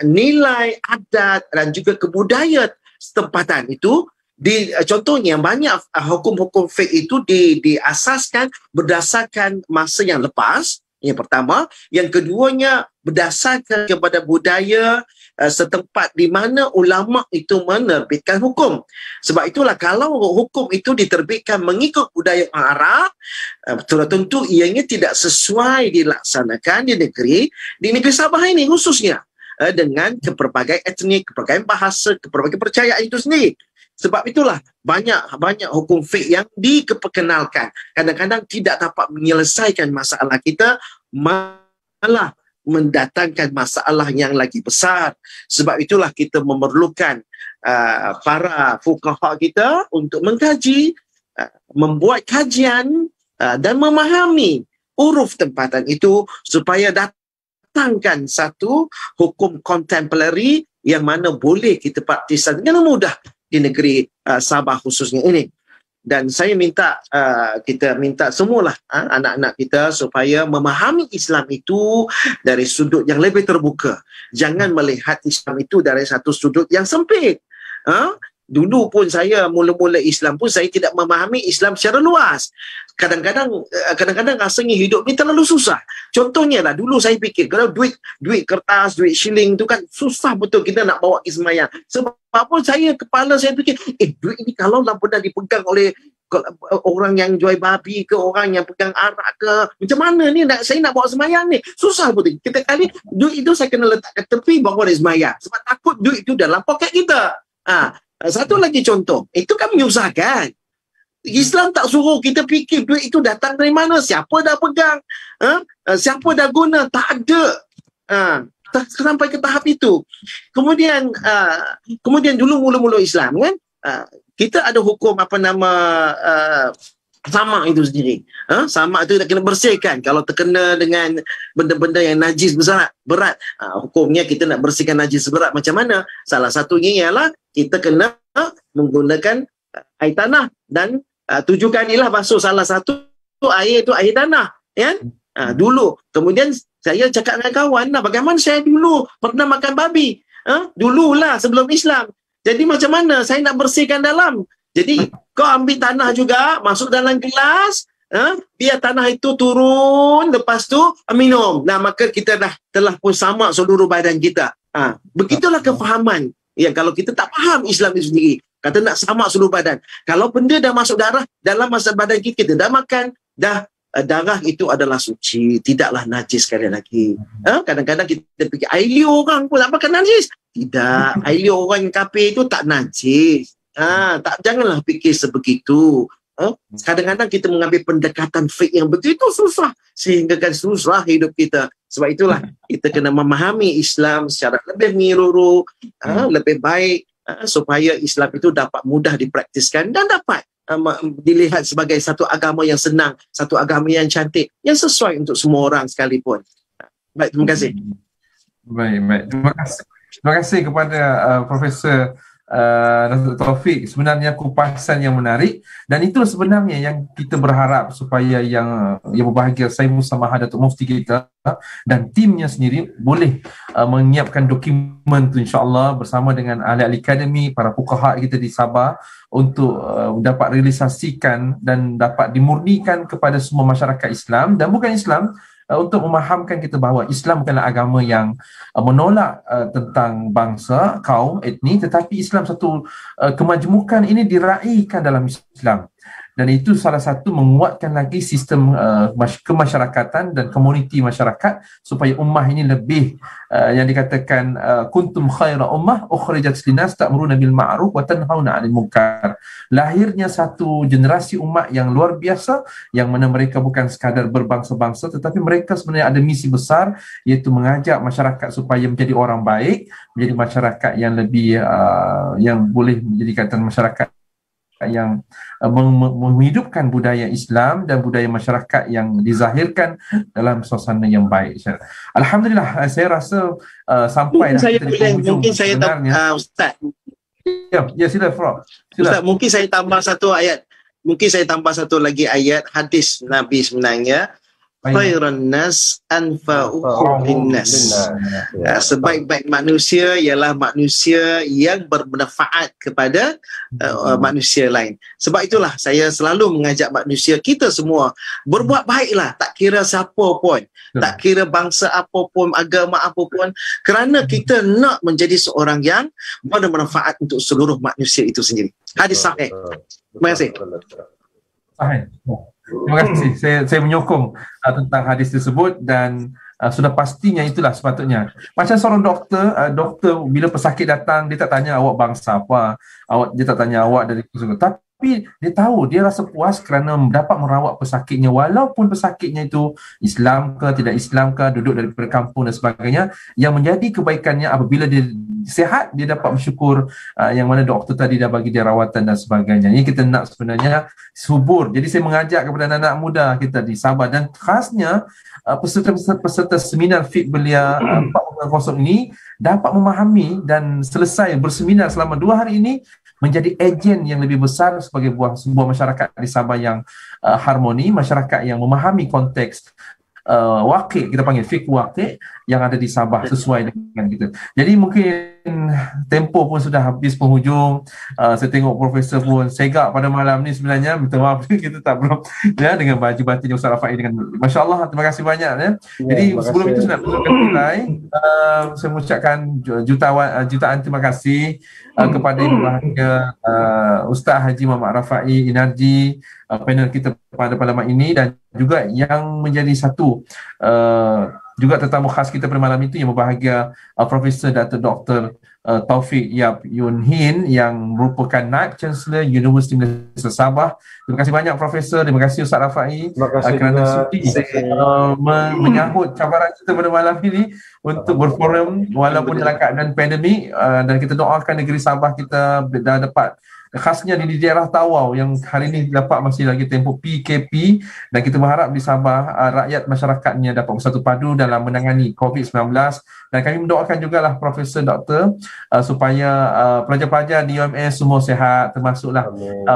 nilai adat dan juga kebudayaan setempatan itu. Contohnya banyak hukum-hukum fiqh itu diasaskan berdasarkan masa yang lepas, yang pertama. Yang keduanya berdasarkan kepada budaya setempat di mana ulama itu menerbitkan hukum. Sebab itulah kalau hukum itu diterbitkan mengikut budaya Arab, sudah tentu ianya tidak sesuai dilaksanakan di negeri Sabah ini khususnya, dengan pelbagai etnik, pelbagai bahasa, pelbagai percayaan itu sendiri. Sebab itulah banyak hukum fiqh yang diperkenalkan. Kadang-kadang tidak dapat menyelesaikan masalah kita, malah mendatangkan masalah yang lagi besar. Sebab itulah kita memerlukan para fuqaha kita untuk mengkaji, membuat kajian dan memahami uruf tempatan itu supaya datangkan satu hukum contemporary yang mana boleh kita praktiskan dengan mudah di negeri Sabah khususnya ini. Dan saya kita minta semualah anak-anak kita supaya memahami Islam itu dari sudut yang lebih terbuka. Jangan melihat Islam itu dari satu sudut yang sempit. Dulu pun saya mula-mula Islam pun saya tidak memahami Islam secara luas. Kadang-kadang rasanya hidup ni terlalu susah. Contohnya lah, dulu saya fikir kalau duit kertas, duit shilling tu kan susah betul kita nak bawa ke sembahyang. Sebab apa, kepala saya fikir, duit ni kalau lah pernah dipegang oleh orang yang jual babi ke, orang yang pegang arak ke, macam mana ni saya nak bawa sembahyang ni? Susah betul. Kita kali duit itu saya kena letak ke tepi bawa dia sembahyang. Sebab takut duit itu dalam poket kita. Satu lagi contoh, itu kan menyusahkan. Islam tak suruh kita fikir duit itu datang dari mana, siapa dah pegang, siapa dah guna, tak ada. Sampai ke tahap itu. Kemudian dulu mula-mula Islam kan, kita ada hukum samak itu sendiri. Samak itu kena bersihkan. Kalau terkena dengan benda-benda yang najis berat, hukumnya kita nak bersihkan najis berat macam mana? Salah satunya ialah kita kena menggunakan air tanah dan 7 kalilah basuh. Salah satu air itu air tanah, kan? Dulu. Kemudian saya cakap dengan kawan lah, bagaimana saya dulu pernah makan babi. Dululah sebelum Islam. Jadi macam mana saya nak bersihkan dalam? Jadi kau ambil tanah juga, masuk dalam gelas, biar tanah itu turun, lepas tu minum. Maka kita telah pun sama seluruh badan kita. Begitulah kefahaman. Yang kalau kita tak faham Islam itu sendiri, kata nak sama seluruh badan. Kalau benda dah masuk darah, dalam masa badan kita dah makan, darah itu adalah suci, tidaklah najis sekali lagi. Kadang-kadang kita fikir air liur orang pun tak makan najis. Tidak, air liur orang yang kafir itu tak najis. Janganlah fikir sebegitu. Kadang-kadang kita mengambil pendekatan fiqh yang begitu susah, sehingga kan susah hidup kita. Sebab itulah kita kena memahami Islam secara lebih menyeluruh, lebih baik, supaya Islam itu dapat mudah dipraktiskan dan dapat dilihat sebagai satu agama yang senang, satu agama yang cantik, yang sesuai untuk semua orang sekalipun. Baik, terima kasih. Baik. Terima kasih kepada Profesor Dr. Taufik. Sebenarnya kupasan yang menarik, dan itu sebenarnya yang kita berharap supaya yang berbahagia saya Musa Maha Datuk Mufti kita dan timnya sendiri boleh menyiapkan dokumen tu insya-Allah bersama dengan ahli-ahli akademi, para fuqaha kita di Sabah untuk dapat realisasikan dan dapat dimurnikan kepada semua masyarakat Islam dan bukan Islam, untuk memahamkan kita bahawa Islam bukanlah agama yang menolak tentang bangsa, kaum, etnik, tetapi Islam satu kemajmukan ini diraikan dalam Islam. Dan itu salah satu menguatkan lagi sistem kemasyarakatan dan komuniti masyarakat supaya ummah ini lebih yang dikatakan kuntum khaira ummah ukhrijat linnas ta'muruna bil ma'ruf wa tanhauna 'anil munkar. Lahirnya satu generasi umat yang luar biasa, yang mana mereka bukan sekadar berbangsa-bangsa tetapi mereka sebenarnya ada misi besar, iaitu mengajak masyarakat supaya menjadi orang baik, menjadi masyarakat yang lebih yang boleh menjadikan masyarakat yang menghidupkan budaya Islam dan budaya masyarakat yang dizahirkan dalam suasana yang baik. Alhamdulillah, saya rasa sampai mungkin saya Ustaz. Ya, sila Prof. Ustaz, mungkin saya tambah satu ayat. Mungkin saya tambah satu lagi ayat hadis Nabi sebenarnya. Khairan nas anfa'uhum linnas. Sebaik-baik manusia ialah manusia yang bermanfaat kepada manusia lain. Sebab itulah saya selalu mengajak manusia kita semua berbuat baiklah, tak kira siapa pun, tak kira bangsa apa pun, agama apa pun, kerana kita nak menjadi seorang yang bermanfaat untuk seluruh manusia itu sendiri. Hadis sahih. Terima kasih. Sahih. Terima kasih. Saya menyokong tentang hadis tersebut dan sudah pastinya itulah sepatutnya. Macam seorang doktor bila pesakit datang, dia tak tanya awak bangsa apa, dia tak tanya awak dari mana, tapi dia tahu, dia rasa puas kerana dapat merawat pesakitnya walaupun pesakitnya itu Islam ke tidak Islam ke, duduk dari kampung dan sebagainya. Yang menjadi kebaikannya apabila dia sihat, dia dapat bersyukur yang mana doktor tadi dah bagi dia rawatan dan sebagainya. Ini kita nak sebenarnya subur. Jadi saya mengajak kepada anak-anak muda kita di Sabah dan khasnya peserta seminar Fiqh Belia 4.0 ini dapat memahami dan selesai berseminar selama 2 hari ini menjadi ejen yang lebih besar sebagai sebuah masyarakat di Sabah yang harmoni, masyarakat yang memahami konteks waqi', kita panggil fiqh waqi' yang ada di Sabah sesuai dengan kita. Jadi mungkin tempoh pun sudah habis penghujung. Saya tengok Profesor pun segak pada malam ni sebenarnya. Minta maaf kita tak belum ya, dengan baju batin Ustaz Rafai dengan Masya Allah, terima kasih banyak ya. Jadi sebelum itu saya nak mulai saya mengucapkan jutaan terima kasih kepada Ibu Bahagia Ustaz Haji Muhammad Rafai Inarji, panel kita pada malam ini, dan juga yang menjadi satu juga tetamu khas kita pada malam itu yang berbahagia Profesor Dr. Taufik Yap Yun Hin yang merupakan Naib Chancellor Universiti Malaysia Sabah. Terima kasih banyak Profesor, terima kasih Ustaz Rafai kerana sudi menyahut cabaran kita pada malam ini untuk berforum walaupun dalam keadaan pandemik, dan kita doakan negeri Sabah kita dah dapat, khasnya di daerah Tawau yang hari ini dapat masih lagi tempoh PKP, dan kita berharap di Sabah rakyat masyarakatnya dapat bersatu padu dalam menangani COVID-19, dan kami mendoakan jugalah Profesor Doktor supaya pelajar-pelajar di UMS semua sihat, termasuklah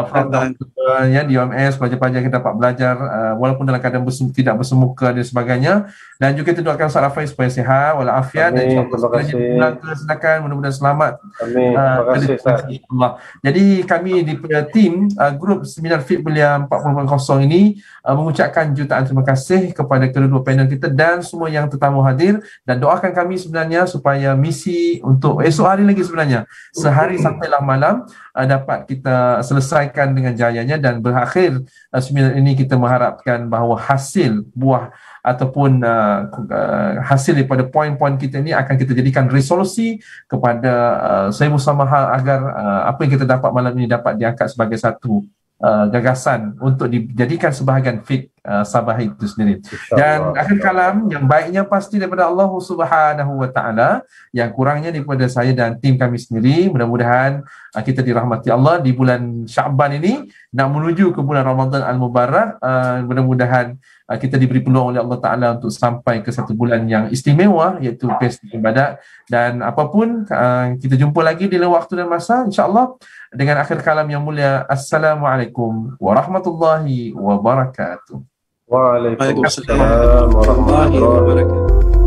Prof Doktor ya di UMS, pelajar-pelajar kita dapat belajar walaupun dalam keadaan tidak bersemuka dan sebagainya, dan juga kita doakan Ustaz Rafai supaya sihat walafiat dan insya-Allah silakan mudah-mudahan selamat. Terima kasih. Jadi kami di tim grup seminar Fiqh Belia 4.0 ini mengucapkan jutaan terima kasih kepada kedua panel kita dan semua yang tetamu hadir, dan doakan kami sebenarnya supaya misi untuk esok hari lagi sebenarnya sehari sampailah malam dapat kita selesaikan dengan jayanya, dan berakhir seminar ini kita mengharapkan bahawa hasil buah ataupun hasil daripada poin-poin kita ini akan kita jadikan resolusi kepada saya bersama agar apa yang kita dapat malam ini dapat diangkat sebagai satu gagasan untuk dijadikan sebahagian fiqh Sabah itu sendiri. Dan InsyaAllah. akhir kalam, yang baiknya pasti daripada Allah Subhanahu wa taala, yang kurangnya daripada saya dan tim kami sendiri. Mudah-mudahan kita dirahmati Allah di bulan Syaban ini nak menuju ke bulan Ramadan Al-Mubarak. Mudah-mudahan kita diberi peluang oleh Allah Ta'ala untuk sampai ke satu bulan yang istimewa, iaitu Pesta Ibadat. Dan apapun, kita jumpa lagi di lain waktu dan masa, insyaAllah, dengan akhir kalam yang mulia. Assalamualaikum warahmatullahi wabarakatuh. Waalaikumsalam warahmatullahi wabarakatuh.